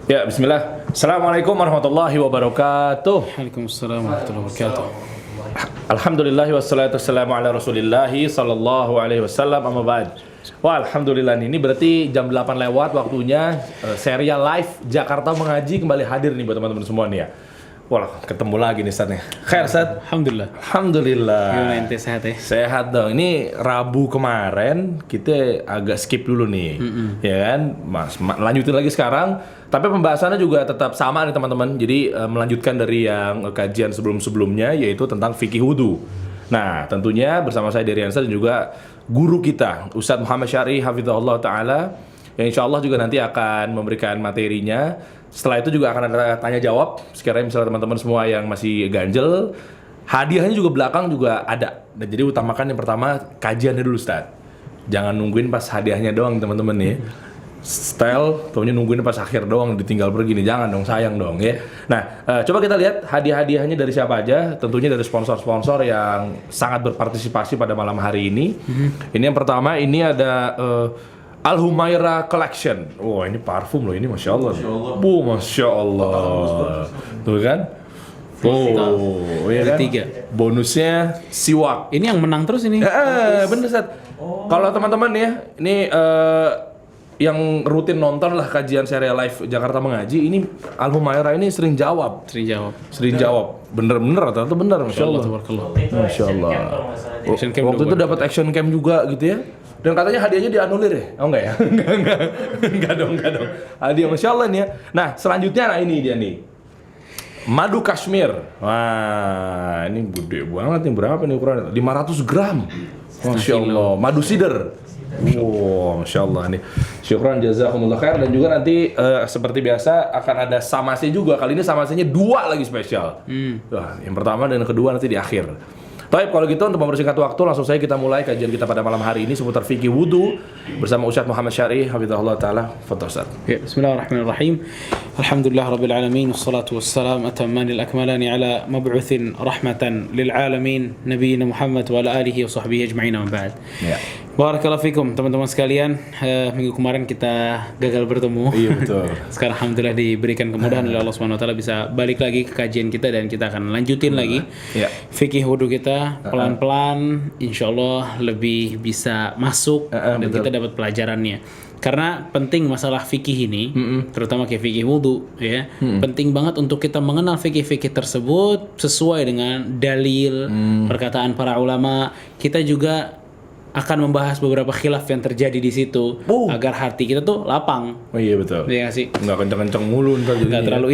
Ya, bismillah. Assalamualaikum warahmatullahi wabarakatuh. Waalaikumsalam warahmatullahi wabarakatuh. Alhamdulillah wassalatu wassalamu ala rasulillahi sallallahu alaihi wasallam, amma ba'd. Wah, alhamdulillah, ini berarti jam 8 lewat waktunya serial live Jakarta Mengaji kembali hadir nih buat teman-teman semua nih ya. Wah, ketemu lagi nih Ustaz nih. Khair Ustaz? Alhamdulillah. Alhamdulillah. Gimana ente, sehat ya? Sehat dong. Ini Rabu kemarin kita agak skip dulu nih. Ya kan? Lanjutin lagi sekarang. Tapi pembahasannya juga tetap sama nih teman-teman. Jadi melanjutkan dari yang kajian sebelum-sebelumnya, yaitu tentang fikih wudu. Nah, tentunya bersama saya Deriansa dan juga guru kita Ustadz Muhammad Syar'i hafizahullah ta'ala, yang insya Allah juga nanti akan memberikan materinya. Setelah itu juga akan ada tanya jawab. Sekiranya misalnya teman-teman semua yang masih ganjel, hadiahnya juga belakang juga ada. Dan jadi utamakan yang pertama kajiannya dulu Ustaz. Jangan nungguin pas hadiahnya doang teman-teman nih. Style, taunya nungguin pas akhir doang ditinggal pergi nih. Jangan dong, sayang dong ya. Nah, coba kita lihat hadiah-hadiahnya dari siapa aja. Tentunya dari sponsor-sponsor yang sangat berpartisipasi pada malam hari ini. Ini yang pertama, ini ada Al Humaira Collection. Wah, ini parfum loh, ini Masya Allah. Masya Allah. Tuh kan? Oh, iya kan? Tiga. Bonusnya siwak. Ini yang menang terus ini. Bener Sat. Kalau teman-teman ya, ini yang rutin nonton lah kajian serial live Jakarta Mengaji, ini Al Humaira ini sering jawab. Sering jawab. Bener-bener atau bener, Masya Allah. Masya Allah. Waktu itu dapat action cam juga gitu ya. Dan katanya hadiahnya dianulir ya? Oh enggak ya? Enggak dong. Hadiah Masya Allah nih ya. Nah, selanjutnya nah ini dia nih. Madu Kashmir. Wah, ini gede banget nih. Berapa nih ukurannya? 500 gram. Masya Allah. Madu cider. Wow, Masya Allah nih. Syukran jazakumullah khair. Dan juga nanti seperti biasa akan ada samase juga. Kali ini samasenya 2 lagi spesial. Wah, yang pertama dan yang kedua nanti di akhir. Baik, kalau gitu untuk mempersingkat waktu, langsung saja kita mulai kajian kita pada malam hari ini seputar fikih wudu bersama Ustadz Muhammad Syar'i hafizahullah taala. Fadhil Ustaz. Ya, bismillahirrahmanirrahim. Alhamdulillah rabbil alamin, wassalatu wassalam atammanil akmalani ala mab'utsin rahmatan lil alamin nabiyina Muhammad wa ala alihi wa sahbihi ajma'in wa ba'd. Ya. Barakallahu fikum teman-teman sekalian. Minggu kemarin kita gagal bertemu. Iya betul. Sekarang alhamdulillah diberikan kemudahan oleh Allah Subhanahu wa taala bisa balik lagi ke kajian kita dan kita akan lanjutin lagi Ya. fikih wudu kita pelan-pelan, insyaallah lebih bisa masuk dan betul. kita dapat pelajarannya. Karena penting masalah fikih ini, terutama kayak fikih wudu ya. Penting banget untuk kita mengenal fikih-fikih tersebut sesuai dengan dalil, perkataan para ulama. Kita juga akan membahas beberapa khilaf yang terjadi di situ agar hati kita tuh lapang. Oh iya betul. Iya nggak sih? Nggak kenceng-kenceng mulu ntar jadinya. Nggak terlalu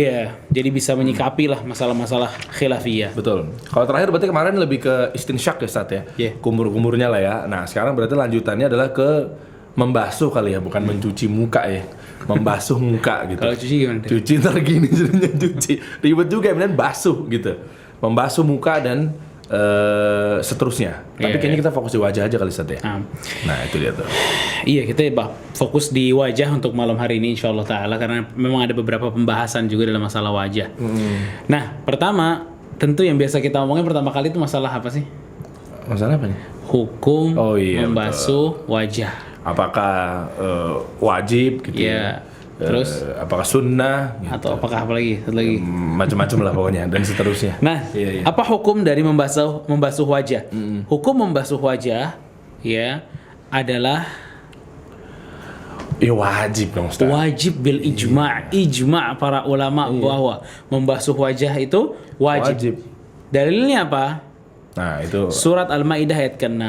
jadi bisa menyikapi lah masalah-masalah khilafiyah. Betul. Kalau terakhir berarti kemarin lebih ke istinsyak ya Ustaz ya. Iya. Kumur-kumurnya lah ya. Nah, sekarang berarti lanjutannya adalah ke membasuh kali ya, bukan mencuci muka ya. Membasuh muka gitu. Kalau cuci gimana? Cuci ntar gini jadinya cuci. Ribet juga ya, basuh gitu. Membasuh muka dan seterusnya. Tapi kayaknya kita fokus di wajah aja kali Ustaz ya. Nah, itu dia tuh. Iya, kita fokus di wajah untuk malam hari ini insyaallah taala karena memang ada beberapa pembahasan juga dalam masalah wajah. Nah, pertama tentu yang biasa kita omongin pertama kali itu masalah apa sih? Masalah apa nih? Hukum membasuh betul. wajah. Apakah wajib gitu ya? Terus apakah sunnah gitu. atau apakah apa lagi? Satu lagi. Macam-macam lah pokoknya dan seterusnya. Nah, Iya. apa hukum dari membasuh wajah? Hukum membasuh wajah ya adalah wajib dong Ustaz. wajib bil ijma' para ulama bahwa membasuh wajah itu wajib. Dalilnya apa? Nah, itu Surat Al-Maidah ayat ke-6.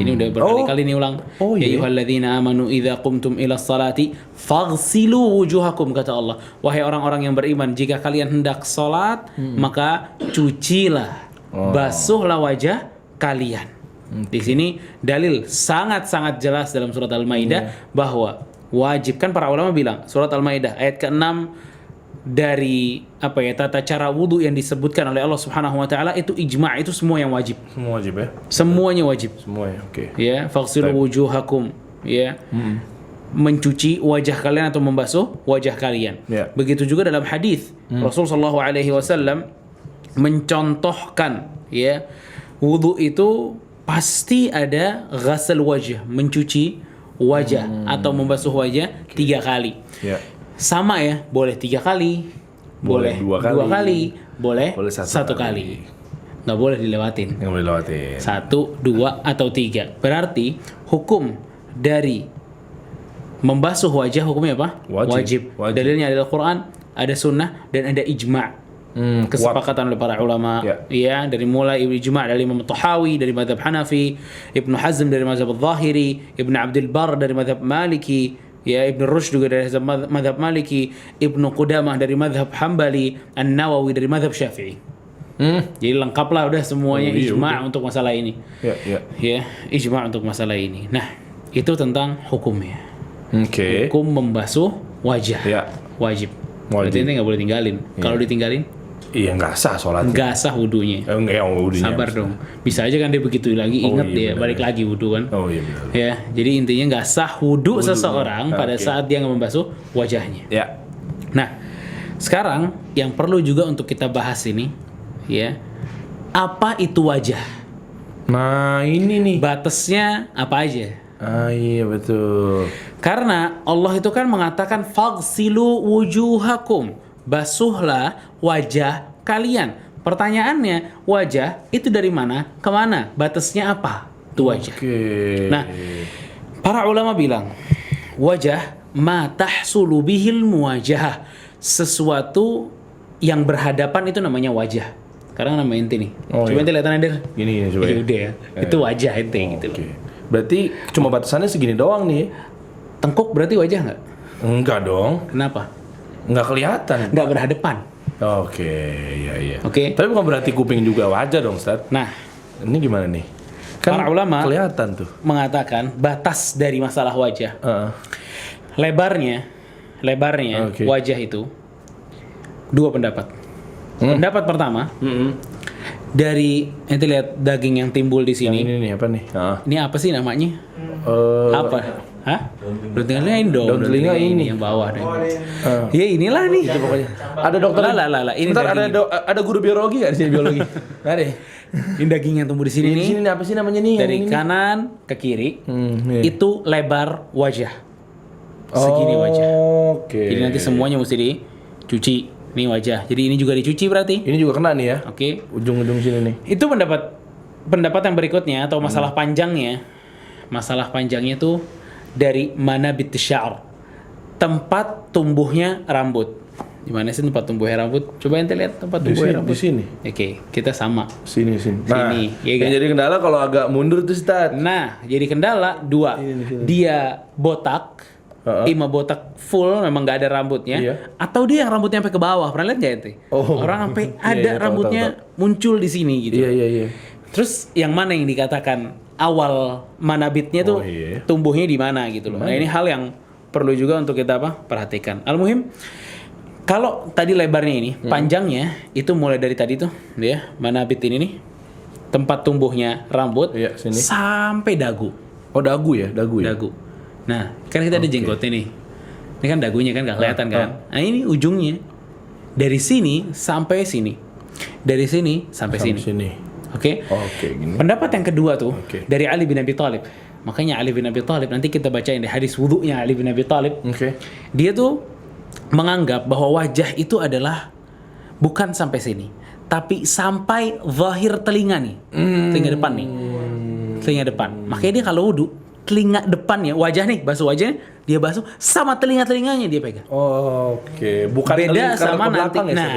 Ini udah berkali-kali nih ulang. Ya ayyuhalladzina amanu idza qumtum ila sholati faghsilu wujuhakum, kata Allah. Wahai orang-orang yang beriman, jika kalian hendak salat, maka cucilah, basuhlah wajah kalian. Di sini dalil sangat-sangat jelas dalam surat Al-Maidah bahwa wajib. Kan para ulama bilang surat Al-Maidah ayat ke-6 dari tata cara wudu yang disebutkan oleh Allah Subhanahu wa taala itu ijma', itu semua yang wajib. semua wajib ya. Semuanya wajib. Semuanya. Oke. Ya, faghsilu wujuhakum ya. Mencuci wajah kalian atau membasuh wajah kalian. Ya. Begitu juga dalam hadis Rasul sallallahu alaihi wasallam mencontohkan ya, wudu itu pasti ada ghasal wajah, mencuci wajah atau membasuh wajah 3 kali. Ya. sama ya, boleh 3 kali, boleh Boleh 2 2 kali, boleh Boleh 1 1 kali. Nggak boleh dilewatin. Nggak boleh lewatin. 1, 2, atau 3. Berarti hukum dari membasuh wajah hukumnya apa? Wajib. Dalilnya adalah Quran, ada sunnah, dan ada ijma'. Kuat. Kesepakatan oleh para ulama, ya, dari mulai ijma' dari Imam Tahawi dari mazhab Hanafi, Ibnu Hazm dari mazhab Al-Zahiri, Ibnu Abdul Bar dari mazhab Maliki, ya, Ibnu Rushd juga dari mazhab Maliki, Ibnu Qudamah dari mazhab Hambali, An-Nawawi dari mazhab Syafi'i. Jadi lengkaplah udah semuanya ijma' untuk masalah ini. Ya, ijma' untuk masalah ini. Nah, itu tentang hukumnya. Hukum membasuh wajah. Wajib. Berarti ini nggak boleh tinggalin. Kalau ditinggalin, iya nggak sah sholatnya. nggak sah wudunya. Wudunya. Sabar dong. Bisa aja kan dia begitu lagi ingat dia bener, balik lagi wudu kan. Oh iya benar. Ya, jadi intinya nggak sah wudu seseorang pada saat dia nggak membasuh wajahnya. Ya. Nah, sekarang yang perlu juga untuk kita bahas ini, ya, apa itu wajah? Nah ini nih. Batasnya apa aja? Iya betul. Karena Allah itu kan mengatakan faghsilu wujuhakum, basuhlah wajah kalian. Pertanyaannya, wajah itu dari mana ke mana? Batasnya apa? Itu wajah. Nah, para ulama bilang wajah ma tahsulu bihil muwajahah, sesuatu yang berhadapan itu namanya wajah. Sekarang nama ente nih. Coba ente lihat Nadir. Gini coba ya. Udah ya. Itu wajah ente gitu. Berarti cuma batasannya segini doang nih. Tengkuk berarti wajah nggak? Enggak dong. Kenapa? Nggak kelihatan. Nggak berhadapan. Iya. Oke. Tapi bukan berarti kuping juga wajah dong, Ustaz. Nah, ini gimana nih? Kan para ulama kelihatan tuh. mengatakan batas dari masalah wajah. Lebarnya wajah itu 2 pendapat. Pendapat pertama, dari nanti lihat daging yang timbul di sini. Ini nih apa nih? Ini apa sih namanya? Apa? Hah? Daun telinga ini dong. Daun telinga ini yang bawah deh. Ya inilah nih. Itu pokoknya. Ada dokter. Lah. Ini bentar, ada guru biologi nggak di sini biologi? Nggak ada. Ini daging yang tumbuh di sini Di nih. sini apa sih namanya nih? Dari kanan ke kiri. Itu lebar wajah. Segini wajah. Oke. Jadi nanti semuanya mesti dicuci. Ini wajah. Jadi ini juga dicuci berarti. Ini juga kena nih ya. Oke. Ujung-ujung sini nih. Itu pendapat yang berikutnya atau masalah panjangnya. Masalah panjangnya itu dari manabit sya'r. Tempat tumbuhnya rambut. Di mana sih tempat tumbuhnya rambut? Coba ente lihat tempat tumbuhnya rambut. Di sini. Oke, kita sama. Sini. Nah, Sini, ya yang kan? jadi kendala kalau agak mundur tuh, Ustaz. Nah, jadi kendala 2. Dia botak. Ima botak full memang nggak ada rambutnya, atau dia yang rambutnya sampai ke bawah. Pernah lihat nggak ente? Orang sampai ada rambutnya muncul di sini gitu. Iya. Terus yang mana yang dikatakan awal manabitnya tuh tumbuhnya di mana gitu loh. Nah ini hal yang perlu juga untuk kita perhatikan. Al-muhim, kalau tadi lebarnya ini, panjangnya itu mulai dari tadi tuh, dia manabit ini nih, tempat tumbuhnya rambut sampai dagu. Oh dagu ya, dagu. Nah, kan kita ada jenggotnya nih. Ini kan dagunya kan nggak kelihatan kan? Nah ini ujungnya dari sini sampai sini, dari sini sampai sini. Oke. Gini. Pendapat yang kedua tuh dari Ali bin Abi Thalib. Makanya Ali bin Abi Thalib nanti kita bacain di hadis wudunya Ali bin Abi Thalib. Dia tuh menganggap bahwa wajah itu adalah bukan sampai sini, tapi sampai zahir telinga nih, telinga depan nih, telinga depan. Makanya dia kalau wudu telinga depannya, wajah nih, basuh wajahnya, dia basuh sama telinga-telinganya dia pegang. Bukan beda sama nanti. Ya, nah,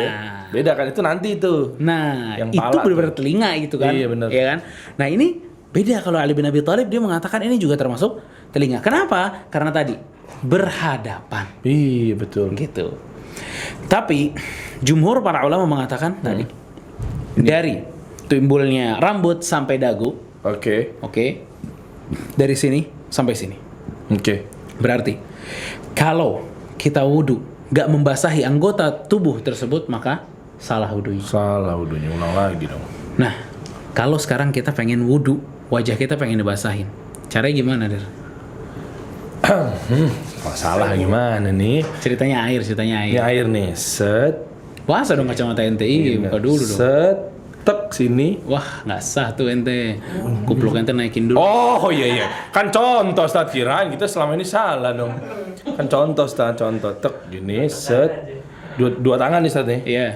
beda kan itu nanti itu. Nah, yang itu benar-benar telinga gitu kan. Iya benar. Ya kan? Nah, ini beda kalau Ali bin Abi Thalib dia mengatakan ini juga termasuk telinga. Kenapa? Karena tadi berhadapan. Iya, betul. Gitu. Tapi jumhur para ulama mengatakan tadi dari timbulnya rambut sampai dagu. Oke. Dari sini sampai sini. Berarti kalau kita wudu gak membasahi anggota tubuh tersebut, maka salah wudunya. Ulang lagi dong. Nah, kalau sekarang kita pengen wudu, wajah kita pengen dibasahin, caranya gimana, Der? Masalah gimana nih? Ceritanya air. Ini air nih, set. Puasa dong kacamata NTI, buka dulu dong. Set. tek sini. Wah, nggak sah tuh ente. Kupluk ente naikin dulu. Oh iya. Kan contoh Ustaz, kirain kita selama ini salah dong. Kan contoh Ustaz, contoh tek gini set. Dua tangan nih Ustaz nih. Iya.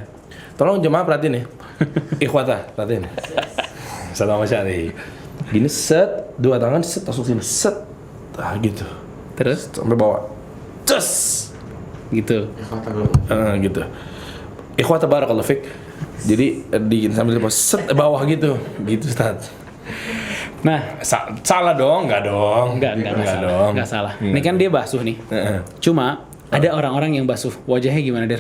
Tolong jemaah perhatiin nih. Ikhwata, perhatiin. Sama Syari. Gini set, dua tangan set langsung sini set. Ah gitu. Terus Sampai bawah. Cus. gitu. Gitu. Ikhwata barakallahu fik. Jadi sambil set bawah gitu. Gitu Ustaz. Nah, Salah dong? Enggak dong. Enggak salah. Enggak salah. Ini kan dia basuh nih. Cuma ada orang-orang yang basuh wajahnya gimana, Der?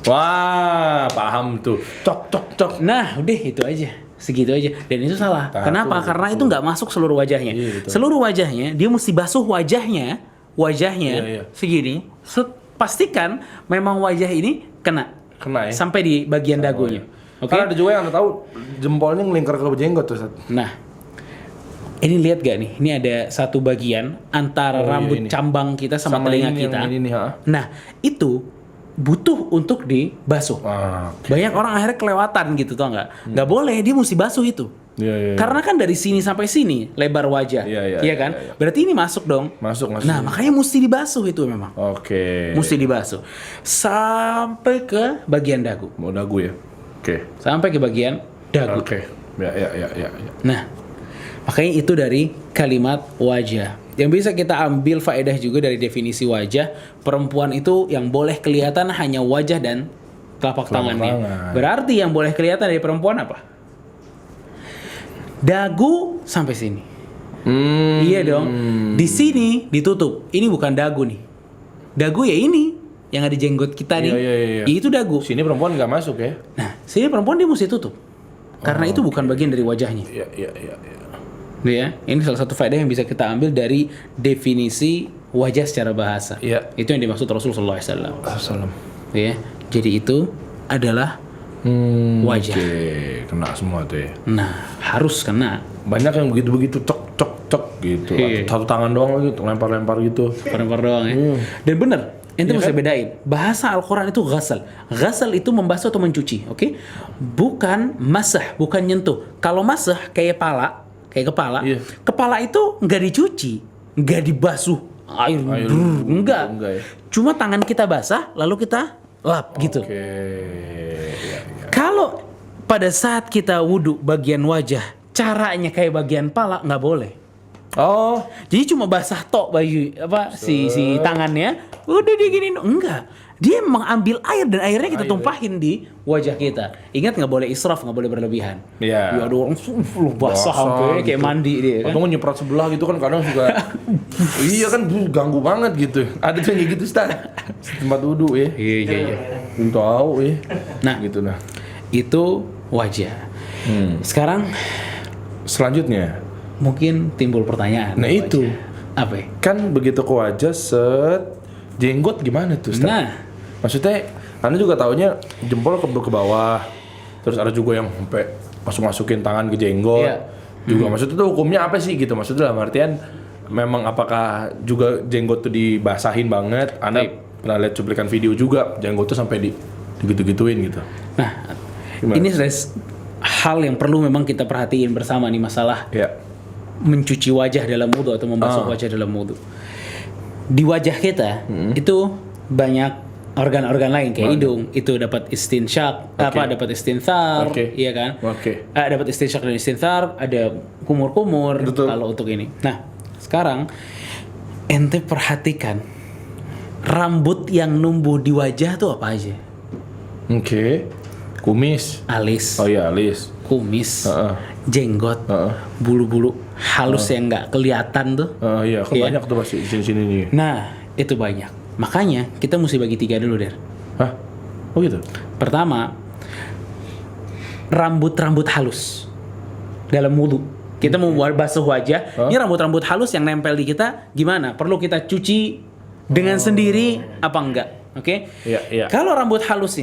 Wah, paham tuh. Cok. Nah, udah itu aja. Segitu aja. Dan itu salah. Nah, Kenapa? tuh, Karena itu nggak masuk seluruh wajahnya. Iya, betul. Seluruh wajahnya dia mesti basuh wajahnya Iya. segini. Pastikan memang wajah ini kena Kena ya. sampai di bagian dagunya. Oke. Karena ada juga yang tahu jempolnya ngelingkar ke jenggot tuh, Ustaz. Nah, ini lihat gak nih? Ini ada satu bagian antara Oh, iya, rambut ini. cambang kita sama telinga ini kita. yang ini nih, ha? Nah, itu butuh untuk dibasuh. Banyak orang akhirnya kelewatan gitu, tau nggak? Nggak boleh, dia mesti basuh itu. Iya. Karena kan dari sini sampai sini lebar wajah, Iya, kan? iya. Berarti ini masuk dong. Masuk. Nah, makanya mesti dibasuh itu memang. Oke. Mesti dibasuh sampai ke bagian dagu, Mau dagu ya? Oke. sampai ke bagian dagu. Oke. Ya. Nah, makanya itu dari kalimat wajah. Yang bisa kita ambil faedah juga dari definisi wajah, perempuan itu yang boleh kelihatan hanya wajah dan telapak tangannya. tangan. Berarti yang boleh kelihatan dari perempuan apa? Dagu sampai sini. Iya dong. Di sini ditutup. Ini bukan dagu nih. Dagu ya ini yang ada jenggot kita nih. Iya. Itu dagu. Sini perempuan nggak masuk ya? Nah, sini perempuan dia mesti tutup. Karena itu bukan bagian dari wajahnya. Iya. Ya, ini salah satu faedah yang bisa kita ambil dari definisi wajah secara bahasa. Iya. Itu yang dimaksud Rasulullah SAW. Assalam. Ya, jadi itu adalah wajah. Oke, kena semua tuh ya. Nah, harus kena. Banyak yang begitu cok gitu. Iya. Satu tangan doang gitu, lempar gitu. Lempar doang ya. Dan bener, ente Iya mesti kan? bedain. Bahasa Al-Quran itu ghasal. Ghasal itu membasuh atau mencuci, oke? Bukan masah, bukan nyentuh. Kalau masah kayak kepala. Iya. Kepala itu nggak dicuci, nggak dibasuh air enggak. ya. Cuma tangan kita basah, lalu kita lap gitu. Oke. Iya. Kalau pada saat kita wudhu bagian wajah, caranya kayak bagian pala nggak boleh. Oh, Jadi cuma basah tok baju si tangannya, udah diginin enggak. Dia memang ambil air dan airnya kita tumpahin di wajah kita. Ingat nggak boleh israf, nggak boleh berlebihan. Iya. Ya ada orang basah sampai kayak mandi dia kan. Atau nyeprat sebelah gitu kan kadang juga. Iya kan ganggu banget gitu. Ada tuh yang kayak gitu Ustaz. Tempat duduk ya. Iya. Belum tahu ya. Nah, Gitu nah. itu wajah. Sekarang Selanjutnya. mungkin timbul pertanyaan. Nah, wajah. itu. Apa ya? Kan begitu ke wajah jenggot gimana tuh Ustaz? Nah, Maksudnya Anda juga taunya jempol ke bawah. Terus ada juga yang sampai masukin tangan ke jenggot. Iya. Juga maksudnya tuh hukumnya apa sih gitu? Maksudnya dalam artian memang apakah juga jenggot tuh dibasahin banget? Anda pernah lihat cuplikan video juga jenggot tuh sampai digitu-gituin gitu. nah Gimana? ini hal yang perlu memang kita perhatiin bersama nih, masalah Ya. mencuci wajah dalam wudhu atau membasuh wajah dalam wudhu. Di wajah kita itu banyak organ-organ lain kayak hidung, itu dapat istinsyak, dapat istinthar, Oke. iya kan? Oke. Dapat istinsyak dan istinthar, ada kumur-kumur Betul. kalau untuk ini. Nah, sekarang ente perhatikan rambut yang numbuh di wajah tuh apa aja? Oke. Kumis. Alis, Oh iya, alis. kumis, Heeh. jenggot, Heeh. bulu-bulu halus yang nggak kelihatan tuh. Iya, kan Iya. banyak tuh pasti di sini nih. Nah, itu banyak. Makanya kita mesti bagi 3 dulu, Der. Hah? Oh gitu. Pertama, rambut-rambut halus dalam wudhu. Kita mau basuh wajah, ini rambut-rambut halus yang nempel di kita gimana? Perlu kita cuci dengan sendiri apa enggak? Oke? Iya. Kalau rambut halus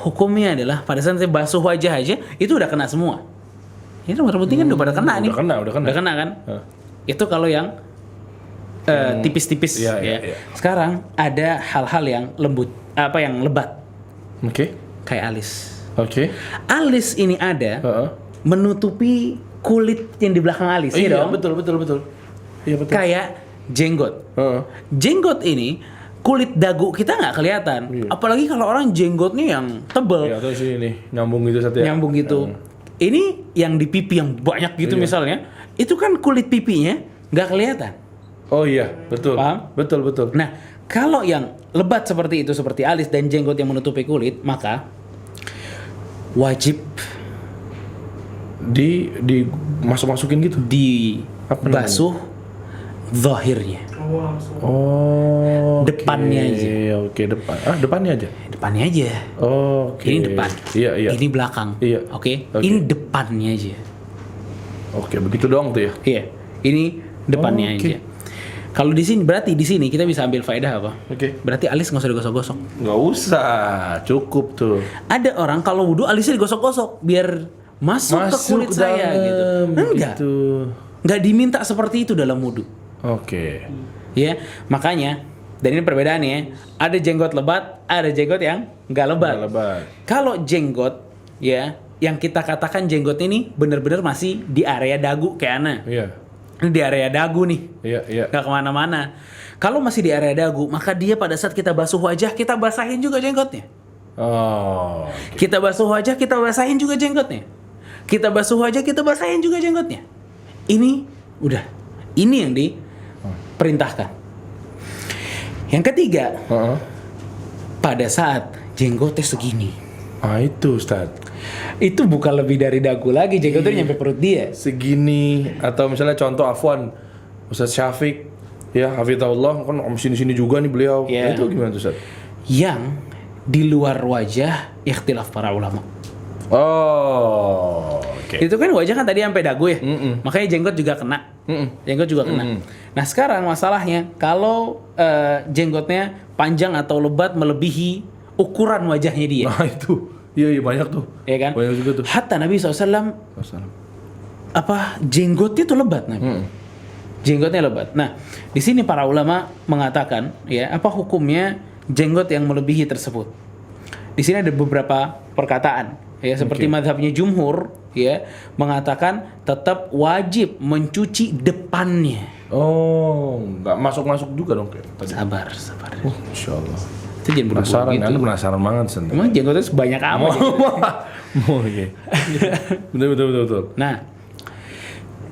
hukumnya adalah pada saat saya basuh wajah aja itu udah kena semua. Ini rambut ini kan udah pada kena nih. Udah kena. Udah kena kan? Itu kalau yang tipis-tipis Iya, ya. iya. Sekarang ada hal-hal yang lembut, yang lebat Oke. kayak alis. Oke. Alis ini ada menutupi kulit yang di belakang alis, ya Iya, dong? betul. Iya, betul. Kayak jenggot. Jenggot ini kulit dagu kita nggak kelihatan. Iya. Apalagi kalau orang jenggotnya yang tebel, Iya, atau sini nih, nyambung gitu satu ya. nyambung gitu. Ini yang di pipi yang banyak gitu Iya. misalnya, itu kan kulit pipinya nggak kelihatan. Oh iya, betul. Paham? Betul. Nah, kalau yang lebat seperti itu, seperti alis dan jenggot yang menutupi kulit, maka wajib Di masukin gitu. dibasuh zahirnya, Oh. Depannya aja. Oke, depan. Depannya aja. depannya aja. Oh, oke. Ini depan, Iya. ini belakang. Iya. Oke, Oke. ini depannya aja. Oke, begitu doang tuh ya. Iya, ini depannya Oh, oke. aja. Kalau di sini berarti di sini kita bisa ambil faedah apa? Oke. Berarti alis nggak usah digosok-gosok. Nggak usah, cukup tuh. Ada orang kalau wudhu alisnya digosok-gosok biar masuk ke kulit ke saya gitu. dalam, Enggak, gitu. nggak diminta seperti itu dalam wudhu. Oke. Ya, makanya dan ini perbedaannya. Ada jenggot lebat, ada jenggot yang nggak lebat. Nggak lebat. Kalau jenggot, ya, yang kita katakan jenggot ini benar-benar masih di area dagu kayak Ana. Iya. Ini di area dagu nih. Iya. Nggak kemana-mana. Kalau masih di area dagu, maka dia pada saat kita basuh wajah, kita basahin juga jenggotnya. Oh. Kita basuh wajah, kita basahin juga jenggotnya. Kita basuh wajah, kita basahin juga jenggotnya. Ini udah. Ini yang diperintahkan. Yang ketiga, pada saat jenggotnya segini, Itu Ustaz. itu bukan lebih dari dagu lagi, jenggotnya nyampe perut dia. Segini atau misalnya contoh Afwan Ustaz Syafiq ya hafizahullah kan om sini juga nih beliau. Iya. Itu gimana tuh Ustaz? Yang di luar wajah ikhtilaf para ulama. Oh, oke. Itu kan wajah kan tadi sampai dagu ya. Makanya jenggot juga kena. Jenggot juga kena. Nah, sekarang masalahnya kalau jenggotnya panjang atau lebat melebihi ukuran wajahnya dia. Nah, itu. Iya banyak tuh. Ya kan? Banyak juga tuh. Hatta Nabi SAW jenggotnya tuh lebat Nabi. Jenggotnya lebat. Nah, di sini para ulama mengatakan ya, apa hukumnya jenggot yang melebihi tersebut? Di sini ada beberapa perkataan ya, seperti mazhabnya jumhur ya, mengatakan tetap wajib mencuci depannya. Oh, nggak masuk juga dong kayak tadi. Sabar. Insyaallah. Itu jangan buru-buru Penasaran, gitu. Anda penasaran banget sen. Emang jenggotnya sebanyak apa? Oh, oke. Betul. Nah,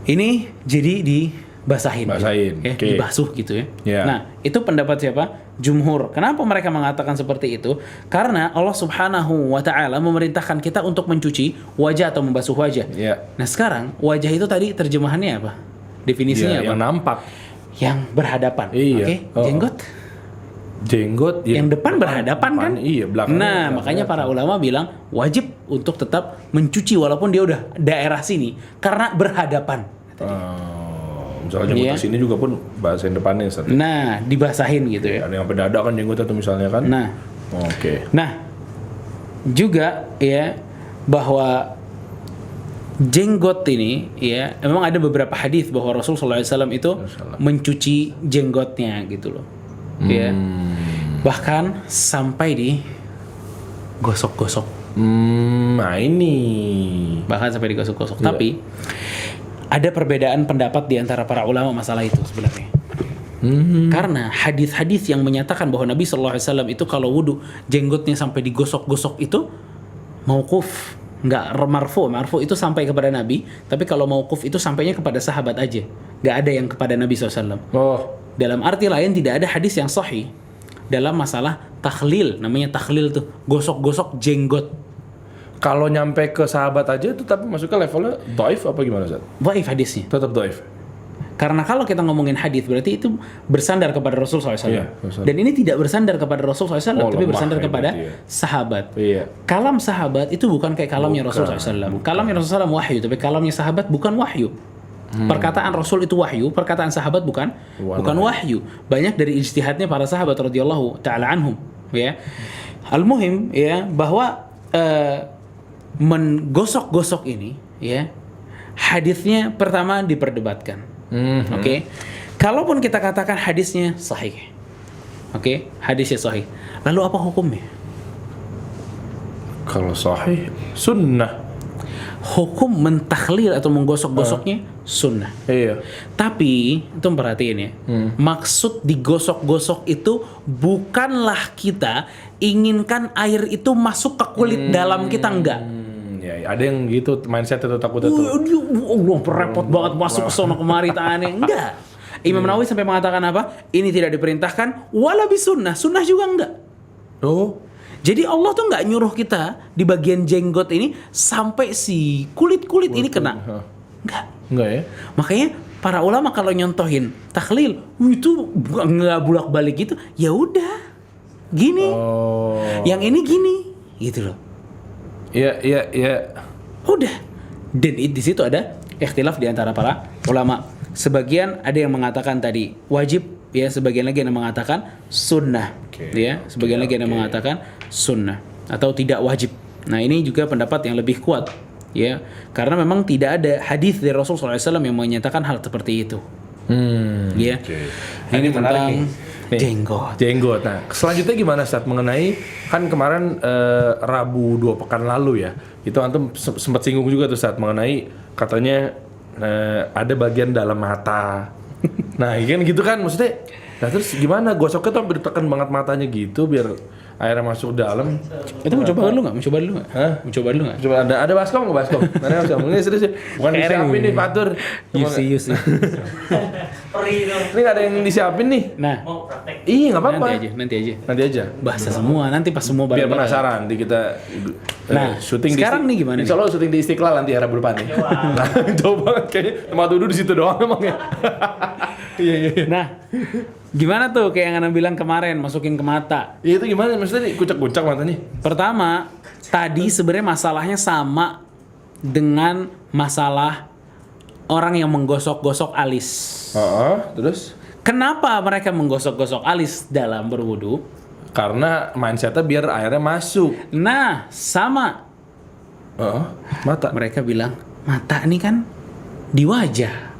ini jadi dibasahin. Basahin, Ya, oke. dibasuh gitu ya. Ya. Nah, itu pendapat siapa? Jumhur. Kenapa mereka mengatakan seperti itu? Karena Allah Subhanahu wa taala memerintahkan kita untuk mencuci wajah atau membasuh wajah. Ya. Nah, sekarang wajah itu tadi terjemahannya apa? Definisinya Iya, apa? yang nampak. Yang berhadapan. Iya. Oke, Oh. jenggot Yang depan berhadapan kan? Iya, belakang. Nah, makanya para ulama bilang wajib untuk tetap mencuci walaupun dia udah daerah sini karena berhadapan. Misalnya jenggot sini juga pun bahasain depannya Ustaz. Nah, dibasahin gitu ya. Ada yang sampai dada kan jenggotnya tuh misalnya kan. Nah, Oke. juga ya bahwa jenggot ini ya memang ada beberapa hadis bahwa Rasulullah SAW itu mencuci jenggotnya gitu loh. Ya. Bahkan sampai di gosok-gosok. Nah ini. Bahkan sampai digosok-gosok. Tapi ada perbedaan pendapat di antara para ulama masalah itu sebenarnya. Karena hadis-hadis yang menyatakan bahwa Nabi SAW itu kalau wudhu jenggotnya sampai digosok-gosok itu mauquf, nggak marfu. Marfu itu sampai kepada Nabi, tapi kalau mauquf itu sampainya kepada sahabat aja, nggak ada yang kepada Nabi SAW. Oh. Dalam arti lain tidak ada hadis yang sahih dalam masalah takhlil, namanya takhlil tuh gosok-gosok jenggot. Kalau nyampe ke sahabat aja itu tapi masuknya levelnya dhaif apa gimana Ustaz? Dhaif hadisnya. Tetap dhaif. Karena kalau kita ngomongin hadis berarti itu bersandar kepada Rasul SAW. Iya, bersandar. Dan ini tidak bersandar kepada Rasul SAW, Oh, tapi lemah bersandar ya kepada berarti ya. sahabat. Iya. Kalam sahabat itu bukan kayak kalamnya Rasul Bukan, SAW. Kalamnya Rasul SAW wahyu, tapi kalamnya sahabat bukan wahyu. Perkataan Rasul itu wahyu, perkataan sahabat bukan wahyu. Banyak dari ijtihadnya para sahabat radhiyallahu taala anhum, ya. Al-muhim ya bahwa menggosok-gosok ini ya hadisnya pertama diperdebatkan. Oke. Kalaupun kita katakan hadisnya sahih. Oke, hadisnya sahih. Lalu apa hukumnya? Kalau sahih sunnah. Hukum mentakhlil atau menggosok-gosoknya sunnah. Iya. Tapi itu perhatiin ya, maksud digosok-gosok itu bukanlah kita inginkan air itu masuk ke kulit dalam kita, enggak. Ya, ada yang gitu mindset itu takutnya tuh. Allah repot banget masuk ke sono kemari tangannya, enggak. Imam Nawawi sampai mengatakan apa? Ini tidak diperintahkan, wala bisunnah, sunnah juga enggak. Oh. Jadi Allah tuh nggak nyuruh kita di bagian jenggot ini sampai si kulit-kulit ini kena. Enggak ya? Makanya para ulama kalau nyontohin takhlil itu nggak bolak-balik gitu. Ya udah, gini. Yang ini gini, gitu loh. Iya. Udah. Dan di situ ada ikhtilaf di antara para ulama. Sebagian ada yang mengatakan tadi wajib, ya, sebagian lagi yang mengatakan sunnah, ya, sebagian lagi yang mengatakan sunnah atau tidak wajib. Nah, ini juga pendapat yang lebih kuat, ya, karena memang tidak ada hadis dari Rasulullah SAW yang menyatakan hal seperti itu. Ya, ini tentang jenggot. Nah, selanjutnya gimana saat mengenai kan kemarin Rabu 2 pekan lalu ya, itu antum sempat singgung juga tuh saat mengenai katanya ada bagian dalam mata. Nah, kan gitu kan maksudnya. Nah, terus gimana gosoknya tuh ditekan banget matanya gitu biar airnya masuk dalam. Itu mau coba dulu nggak? Mau coba dulu nggak? Coba ada baskom nggak baskom? Ada baskom? Ini serius, bukan disiapin nih Fatur. Yusi. Ini ada yang disiapin nih. Nah, mau praktek. Iya nggak apa-apa. Nanti aja. Bahasa semua. Nanti pas semua biar penasaran. Di kita. Nah, syuting sekarang nih gimana? Insya Allah syuting di Istiqlal nanti Rabu depan nih. Coba kayaknya tempat duduk di situ doang emangnya. Iya. Nah, gimana tuh kayak yang Anda bilang kemarin masukin ke mata? Iya, itu gimana? Maksudnya kucak-kucak matanya? Pertama, tadi sebenarnya masalahnya sama dengan masalah orang yang menggosok-gosok alis. Terus? Kenapa mereka menggosok-gosok alis dalam berwudu? Karena mindsetnya biar airnya masuk. Nah, sama. Mata. Mereka bilang, mata ini kan di wajah.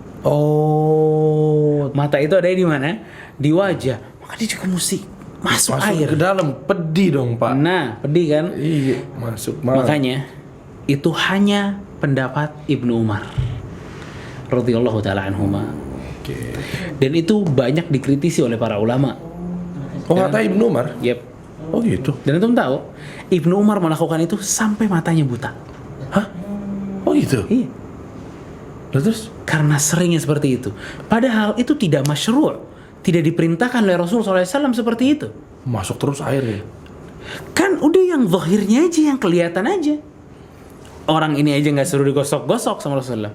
Mata itu ada di mana? Di wajah. Maka dia juga mesti masuk air ke dalam. Pedih dong, Pak. Nah, pedih kan? Iya, masuk. Makanya itu hanya pendapat Ibnu Umar radhiyallahu taala anhuma. Dan itu banyak dikritisi oleh para ulama. Kata Ibnu Umar? Yep. Oh gitu. Dan itu tahu, Ibnu Umar melakukan itu sampai matanya buta. Hah? Oh gitu? Iya. Terus? Karena seringnya seperti itu. Padahal itu tidak masyru', tidak diperintahkan oleh Rasulullah SAW seperti itu. Masuk terus airnya. Kan udah yang zahirnya aja, yang kelihatan aja. Orang ini aja nggak suruh digosok-gosok sama Rasulullah.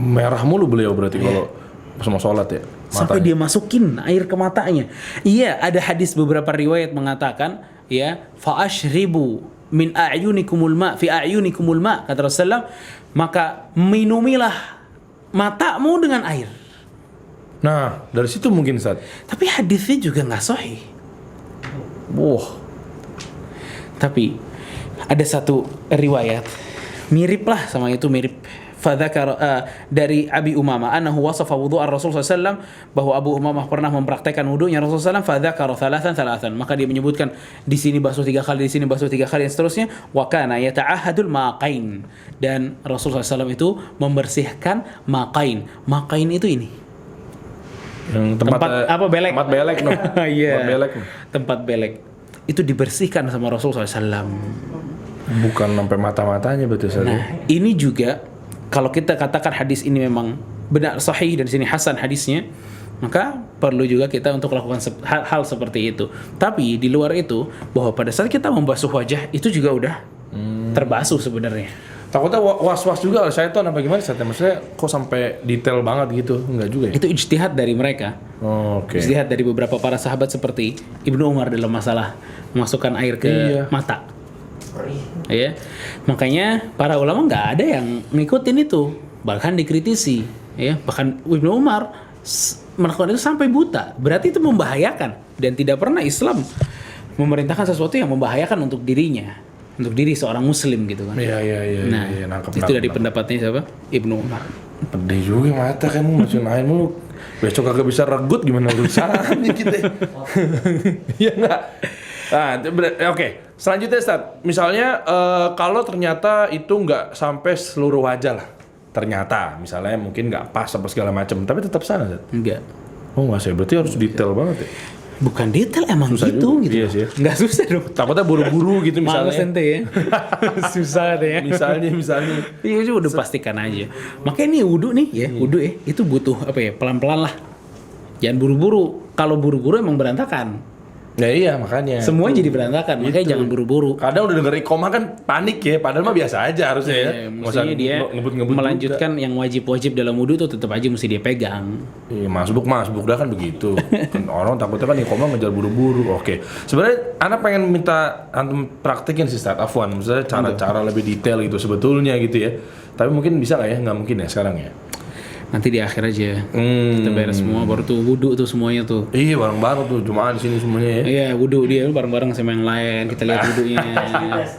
Merah mulu beliau berarti kalau sama sholat ya. Sampai dia masukin air ke matanya. Iya, ada hadis beberapa riwayat mengatakan, ya, fa'ashribu min a'yunikumul ma fi a'yunikumul ma, kata Rasulullah, maka minumilah matamu dengan air. Nah, dari situ mungkin Ustaz. Tapi hadisnya juga nggak sahih. Tapi ada satu riwayat mirip lah sama itu, mirip. Fadzakar dari Abi Umamah annahu wasafa wudu'ar Rasul sallallahu bahwa Abu Umamah pernah mempraktekkan wudunya Rasulullah sallallahu fadzakara thalathan, maka dia menyebutkan di sini basuh 3 kali, di sini basuh 3 kali, dan seterusnya. Wa kana yata'ahadul maqain, dan Rasulullah sallallahu itu membersihkan maqain. Maqain itu ini. Yang tempat apa, belek? Tempat belek no. Iya. Tempat belek. Itu dibersihkan sama Rasulullah sallallahu. Bukan sampai mata-matanya betul saja. Nah, ini juga kalau kita katakan hadis ini memang benar sahih dan sini hasan hadisnya, maka perlu juga kita untuk melakukan hal seperti itu. Tapi di luar itu, bahwa pada saat kita membasuh wajah itu juga udah terbasuh sebenarnya. Takutnya was-was juga oleh syaitan apa gimana? Maksudnya kok sampai detail banget gitu? Enggak juga ya? Itu ijtihad dari mereka. Ijtihad dari beberapa para sahabat seperti Ibnu Umar dalam masalah memasukkan air ke mata. Ya, makanya para ulama nggak ada yang ngikutin itu, bahkan dikritisi, ya, bahkan Ibnu Umar melakukan itu sampai buta. Berarti itu membahayakan, dan tidak pernah Islam memerintahkan sesuatu yang membahayakan untuk dirinya, untuk diri seorang muslim gitu kan. Iya. Nah, itu dari pendapatnya siapa? Ibnu Umar. Pedih juga mata kamu masukin air mulu. Besok kagak bisa regut gimana urusannya kita. Iya enggak? Oke. Selanjutnya Ustaz, misalnya kalau ternyata itu nggak sampai seluruh wajah lah. Ternyata misalnya mungkin nggak pas apa segala macam, tapi tetap sana Ustaz. Enggak. Oh nggak sih, berarti harus detail banget ya. Bukan detail, emang Susah gitu juga. gitu. Iya sih. Nggak susah dong. Takutnya buru-buru gitu Males misalnya. ente ya. Susah deh ya. misalnya. Iya itu udah pastikan aja. Makanya nih wudu nih ya, wudu ya itu butuh apa ya, pelan-pelan lah. Jangan buru-buru. Kalau buru-buru emang berantakan. Ya iya makanya. Semua jadi berantakan. Makanya jangan buru-buru. Kadang udah denger iqomah kan panik ya, padahal mah biasa aja harusnya ya. Maksudnya dia ngebut-ngebut melanjutkan yang wajib-wajib dalam wudu itu tetap aja mesti dia pegang. Iya, masbuk dah kan begitu. Kan orang takutnya kan iqomah ngejar buru-buru. Oke. Sebenarnya anak pengen minta antum praktekin sih Ustaz Afwan, misalnya cara-cara lebih detail gitu sebetulnya gitu ya. Tapi mungkin bisa nggak ya? Nggak mungkin ya sekarang ya. Nanti di akhir aja. Kita beres semua baru tuh wudu tuh semuanya tuh. Iya bareng-bareng tuh Jumat di sini semuanya ya. Iya, wudu dia bareng-bareng sama yang lain. Kita lihat wudunya,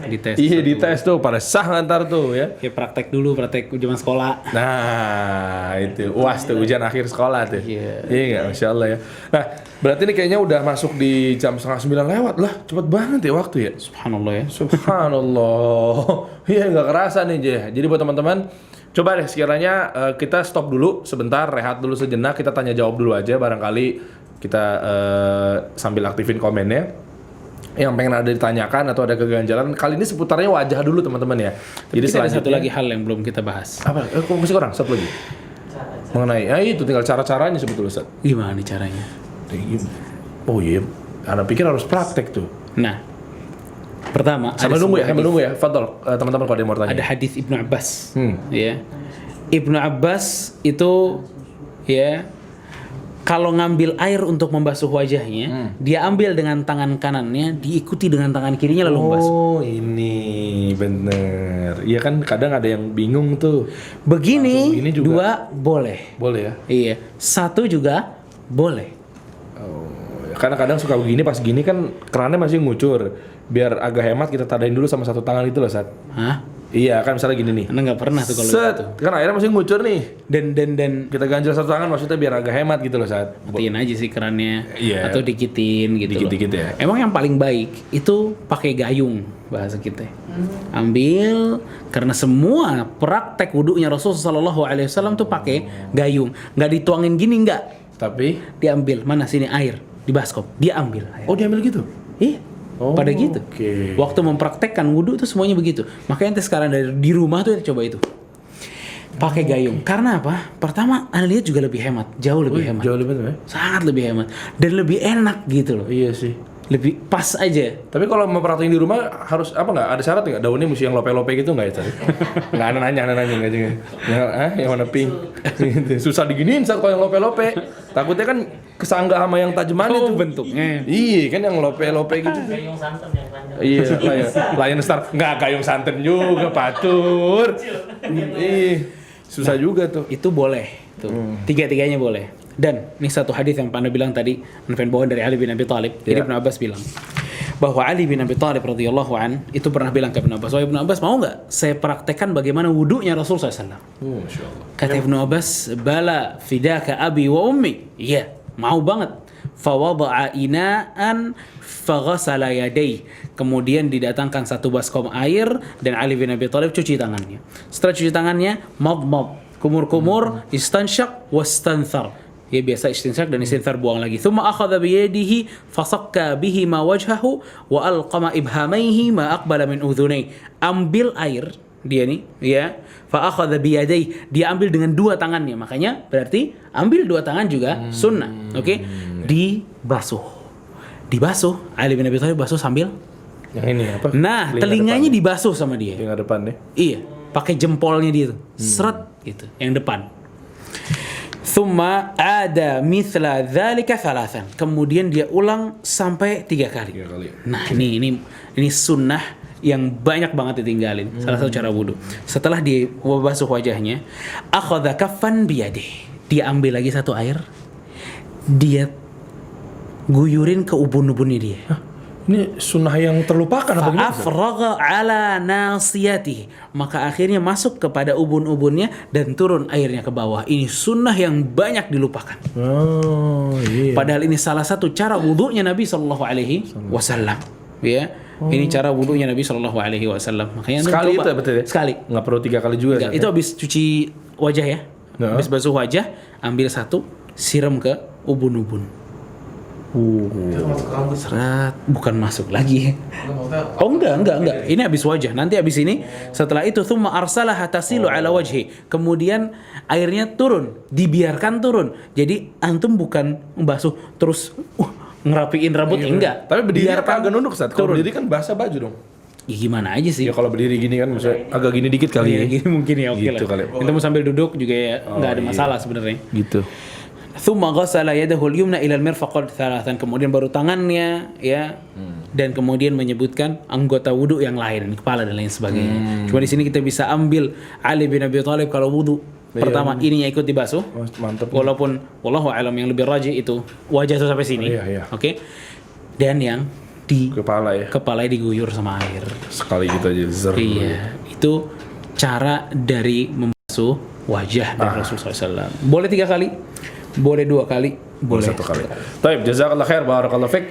dites. Iya dites tuh pada sah ntar tuh ya. Kayak praktek dulu, praktek zaman sekolah. Nah itu UAS tuh ujian akhir sekolah tuh. Iya. Iya nggak, Masya Allah ya. Nah berarti ini kayaknya udah masuk di jam 8:30 lewat lah, cepet banget ya waktu ya. Subhanallah ya. Subhanallah. Iya nggak kerasa nih Jeh. Jadi buat teman-teman, coba deh sekiranya kita stop dulu sebentar, rehat dulu sejenak, kita tanya jawab dulu aja, barangkali kita sambil aktifin komennya. Yang pengen ada ditanyakan atau ada keganjalan, kali ini seputarnya wajah dulu teman-teman ya. Jadi ada satu lagi hal yang belum kita bahas. Apa? Kok masih kurang? Satu lagi. Mengenai, itu tinggal cara-caranya sebetulnya Ustaz. Gimana nih caranya? Oh iya, Anda pikir harus praktek tuh. Nah, pertama Sambil nunggu ya, Fadol, teman-teman kalau ada yang mau tanya. ada hadis Ibnu Abbas. Ya. Ibnu Abbas itu ya kalau ngambil air untuk membasuh wajahnya, dia ambil dengan tangan kanannya, diikuti dengan tangan kirinya lalu membasuh. Oh, ini bener. Iya kan kadang ada yang bingung tuh. Begini, ini juga. dua boleh. Boleh ya? Iya, satu juga boleh. Karena kadang suka begini, pas gini kan kerannya masih ngucur. Biar agak hemat kita tadain dulu sama satu tangan itu loh, Sat. Hah? Iya, kan misalnya gini nih. Anda nggak pernah tuh kalau Set, gitu. kan airnya masih ngucur nih. Dan Kita ganjel satu tangan maksudnya biar agak hemat gitu loh, Sat. matiin aja sih kerannya. Iya. Atau dikitin gitu Dikit-dikit loh. ya. Emang yang paling baik itu pakai gayung bahasa kita. Ambil, karena semua praktek wudunya Rasulullah SAW tuh pakai gayung. Nggak dituangin gini nggak. Tapi, Diambil, mana sini air di baskom. Dia ambil air. oh diambil gitu? Iya. Oh, Pada gitu. oke. Waktu mempraktekkan wudhu tuh semuanya begitu. Makanya ente sekarang di rumah tuh coba itu. Pakai gayung. Karena apa? Pertama, Anda lihat juga lebih hemat, jauh lebih hemat. Jauh lebih ya? Sangat lebih hemat dan lebih enak gitu loh. Iya sih. Lebih pas aja. Tapi kalau mau praktekin di rumah harus apa nggak? Ada syarat nggak? Daunnya mesti yang lope-lope gitu nggak ya? Tadi? Nggak ada nanya nggak juga. Yang warna pink. Susah diginiin saat kalau yang lope-lope. Takutnya kan kesanggah sama yang tajeman itu bentuknya. Iya kan yang lope-lope gitu. Gayung santan yang panjang. Iya, Lion Star nggak gayung santen juga patur. Iya, susah juga tuh. Itu boleh tuh. Tiga-tiganya boleh. Dan ini satu hadis yang Anda bilang tadi, Anda bawa dari Ali bin Abi Thalib. Jadi Ibnu Abbas bilang bahwa Ali bin Abi Thalib radhiyallahu an itu pernah bilang ke Ibnu Abbas, "Wahai Ibnu Abbas, mau nggak saya praktekkan bagaimana wudunya Rasul SAW?" Masya Allah. Kata Ibnu Abbas, "Bala fidaka abi wa ummi." Iya, mau banget. Fawada'a ina'an faghasala yadayhi. Kemudian didatangkan satu baskom air dan Ali bin Abi Thalib cuci tangannya. Setelah cuci tangannya, madmad, kumur-kumur, istansyak wastanthar. Ya biasa istinsyak dan istinthar buang lagi. Thumma akhadha biyadihi fasakka bihi ma wajhahu wa alqama ibhamaihi ma aqbala min udhunai. Ambil air dia nih ya, fa akhadha biyadayhi, dia ambil dengan dua tangannya. Makanya berarti ambil dua tangan juga sunnah. Oke? Dibasuh. Ali bin Abi Thalib basuh sambil Yang ini apa? nah, telinganya dibasuh sama dia. Telinga depan deh. Iya, pakai jempolnya dia tuh. Seret gitu, yang depan. Thumma ada mithla dzalika thalathan. Kemudian dia ulang sampai 3 kali. 3 kali. Nah, ini sunnah yang banyak banget ditinggalin. Salah satu cara wudu. Setelah dia basuh wajahnya, akhadha kaffan biyadihi. Dia ambil lagi satu air. Dia guyurin ke ubun-ubunnya dia. Ini sunnah yang terlupakan apa gimana? Fa'afragha ala nasiyatihi. Maka akhirnya masuk kepada ubun-ubunnya dan turun airnya ke bawah. Ini sunnah yang banyak dilupakan. Oh iya. Padahal ini salah satu cara wudunya Nabi SAW. Ya, Ini cara wudunya Nabi Shallallahu Alaihi Wasallam. Makanya antum Sekali coba. itu ya betul ya? Sekali. Nggak perlu 3 kali juga. Enggak, Ustaz, itu habis cuci wajah ya. Nah. Habis basuh wajah, ambil satu, siram ke ubun-ubun. Serat, bukan masuk lagi. Oh enggak. Ini habis wajah. Nanti habis ini, setelah itu thumma arsalah tasilu ala wajhi. Kemudian airnya turun, dibiarkan turun. Jadi antum bukan membasuh terus ngerapiin rambut enggak. Tapi berdiri biarkan agak nunduk Ustaz. Kalau turun. berdiri kan basah baju dong. Ya gimana aja sih? Ya kalau berdiri gini kan maksudnya agak gini dikit kali Ya, ya. gini mungkin ya oke Gitu lah. kali. Antum sambil duduk juga ya nggak ada masalah sebenarnya. Gitu. Thumma ghassala yadahu al-yumna ila al-mirfaqat thalathan, kemudian baru tangannya ya dan kemudian menyebutkan anggota wudu yang lain, kepala dan lain sebagainya. Cuma di sini kita bisa ambil Ali bin Abi Thalib kalau wudu pertama ininya ikut dibasuh. Oh, mantep. Walaupun wallahu alam yang lebih rajih itu wajah tuh sampai sini. Iya. Oke. Dan yang di Kepala ya. kepalanya diguyur sama air. Sekali gitu aja. Zer. Iya, itu cara dari membasuh wajah dari Rasulullah SAW. Boleh 3 kali, boleh 2 kali, boleh 1 kali. Taib, jazakallah khair, barakallahu fiik.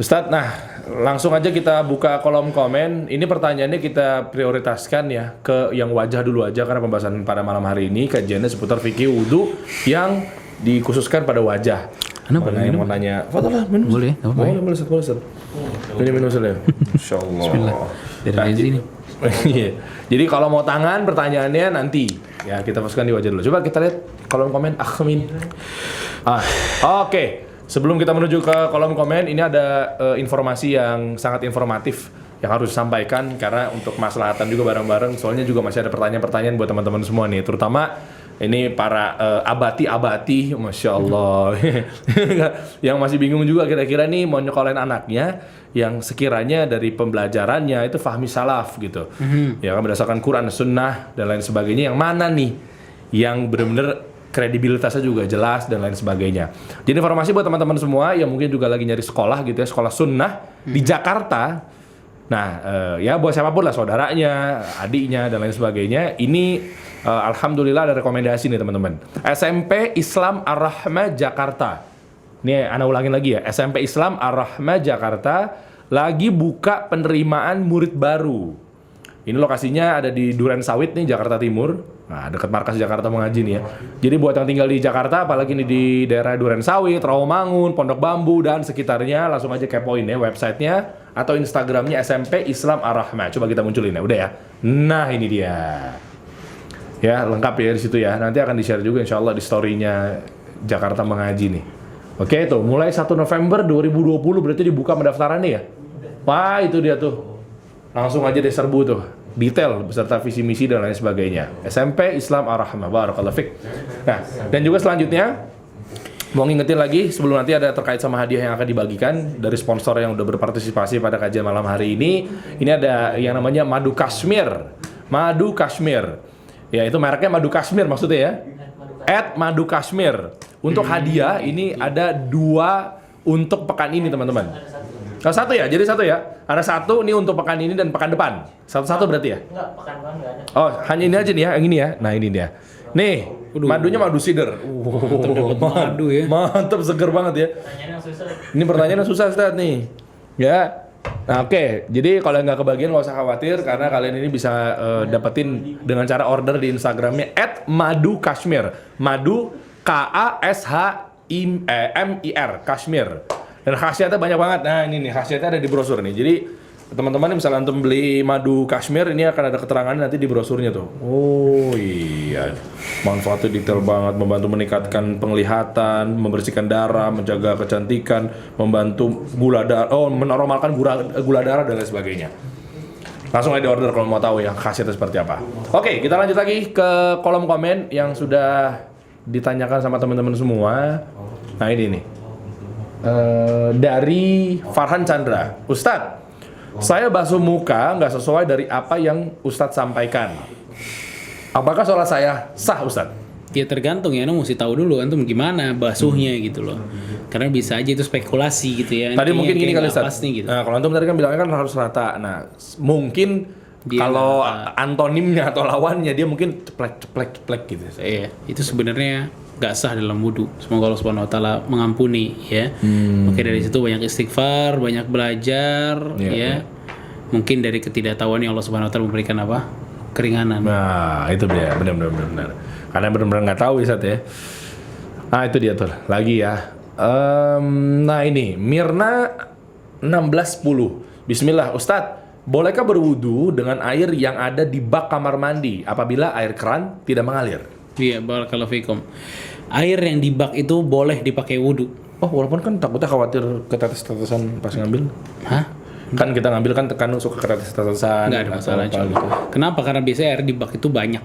Ustaz, nah langsung aja kita buka kolom komen. Ini pertanyaannya kita prioritaskan ya ke yang wajah dulu aja karena pembahasan pada malam hari ini kajiannya seputar fikih wudu yang dikhususkan pada wajah. Mana yang mau nanya? Fadlah, minum. Boleh, nggak apa-apa. Boleh, Ustaz. Ini minum Ustaz ya. Insyaallah. Bismillah. Dari sini. Iya. Jadi kalau mau tangan pertanyaannya nanti ya kita fokuskan di wajah dulu. Coba kita lihat kolom komen Akhmin. Oke. Sebelum kita menuju ke kolom komen, ini ada informasi yang sangat informatif yang harus disampaikan karena untuk maslahatan juga bareng-bareng. Soalnya juga masih ada pertanyaan-pertanyaan buat teman-teman semua nih, terutama ini para abati, masya Allah, yang masih bingung juga kira-kira nih mau nyekolahin anaknya yang sekiranya dari pembelajarannya itu fahmi salaf gitu, ya kan berdasarkan Quran, Sunnah dan lain sebagainya. Yang mana nih yang benar-benar kredibilitasnya juga jelas dan lain sebagainya. Jadi informasi buat teman-teman semua yang mungkin juga lagi nyari sekolah gitu ya, sekolah Sunnah di Jakarta. Nah, ya buat siapapun lah, saudaranya, adiknya dan lain sebagainya. Ini alhamdulillah ada rekomendasi nih teman-teman. SMP Islam Ar-Rahmah Jakarta. Nih, ana ulangin lagi ya. SMP Islam Ar-Rahmah Jakarta lagi buka penerimaan murid baru. Ini lokasinya ada di Duren Sawit nih, Jakarta Timur. Nah, dekat markas Jakarta Mengaji nih ya. Jadi buat yang tinggal di Jakarta, apalagi nih di daerah Duren Sawit, Rawamangun, Pondok Bambu dan sekitarnya, langsung aja kepoin ya websitenya atau Instagramnya SMP Islam Ar-Rahmah. Coba kita munculin ya, udah ya. Nah, ini dia. Ya, lengkap ya di situ ya. Nanti akan di-share juga insyaallah di story-nya Jakarta Mengaji nih. Oke, tuh mulai 1 November 2020 berarti dibuka pendaftarannya ya. Wah, itu dia tuh. Langsung aja deh serbu tuh. Detail beserta visi misi dan lain sebagainya. SMP Islam Ar-Rahmah. Barakallahu fiik. Nah, dan juga selanjutnya mau ngingetin lagi sebelum nanti ada terkait sama hadiah yang akan dibagikan dari sponsor yang udah berpartisipasi pada kajian malam hari ini. Ini ada yang namanya Madu Kashmir. Madu Kashmir. Ya, itu mereknya Madu Kashmir maksudnya ya. @Madu Kashmir. Untuk hadiah ini ada 2 untuk pekan ini teman-teman. Satu ya, jadi satu ya. Ada 1 nih untuk pekan ini dan pekan depan. Satu-satu berarti ya? Enggak, pekan depan enggak ada. Oh, hanya ini aja nih ya, yang ini ya. Nah, ini dia. Nih, madunya madu cider. Madu ya. Mantap, seger banget ya. Pertanyaan yang susah. Ini pertanyaan yang susah, Ustaz nih. Ya. Nah, oke. Jadi kalau nggak kebagian nggak usah khawatir karena kalian ini bisa dapetin dengan cara order di Instagramnya @madukashmir. Madu KASHMIR Kashmir. Dan khasiatnya banyak banget. Nah, ini nih khasiatnya ada di brosur nih. Jadi teman-teman misalnya antum beli madu Kashmir ini akan ada keterangannya nanti di brosurnya tuh. Oh iya, manfaatnya detail banget, membantu meningkatkan penglihatan, membersihkan darah, menjaga kecantikan, membantu gula darah, menormalkan gula darah dan lain sebagainya. Langsung aja di order kalau mau tahu ya khasiatnya seperti apa. Oke, kita lanjut lagi ke kolom komen yang sudah ditanyakan sama teman-teman semua. Nah ini nih. Dari Farhan Chandra, Ustadz, saya basuh muka nggak sesuai dari apa yang Ustadz sampaikan. Apakah sholat saya sah, Ustadz? Ya tergantung ya, mesti tahu dulu antum gimana basuhnya gitu loh. Karena bisa aja itu spekulasi gitu ya. Tadi Intinya mungkin gini kayak kali nggak Ustadz. pas nih, gitu. Nah, kalau antum tadi kan bilangnya kan harus rata. Nah, mungkin Dia kalau nggak antonimnya atau lawannya dia mungkin ceplek gitu. Iya, itu sebenarnya nggak sah dalam wudhu. Semoga Allah Subhanahu Wa Taala mengampuni ya. Oke, dari situ banyak istighfar, banyak belajar ya. mungkin dari ketidaktahuan Allah Subhanahu wa taala memberikan apa? Keringanan. Nah, itu dia, benar. Karena benar-benar nggak tahu ya, Sat ya. Ah, itu dia tuh. Lagi ya. Nah ini, Mirna 1610. Bismillah, Ustadz, bolehkah berwudu dengan air yang ada di bak kamar mandi apabila air keran tidak mengalir? Iya, barakallahu fikum. Air yang di bak itu boleh dipakai wudu. Oh, walaupun kan takutnya khawatir ketetes-tetesan pas ngambil. Hah? Kan kita ngambil kan tekan suka ketetes-tetesan. Nggak ada masalah atau apa cuma. gitu. Kenapa? Karena biasanya air di bak itu banyak.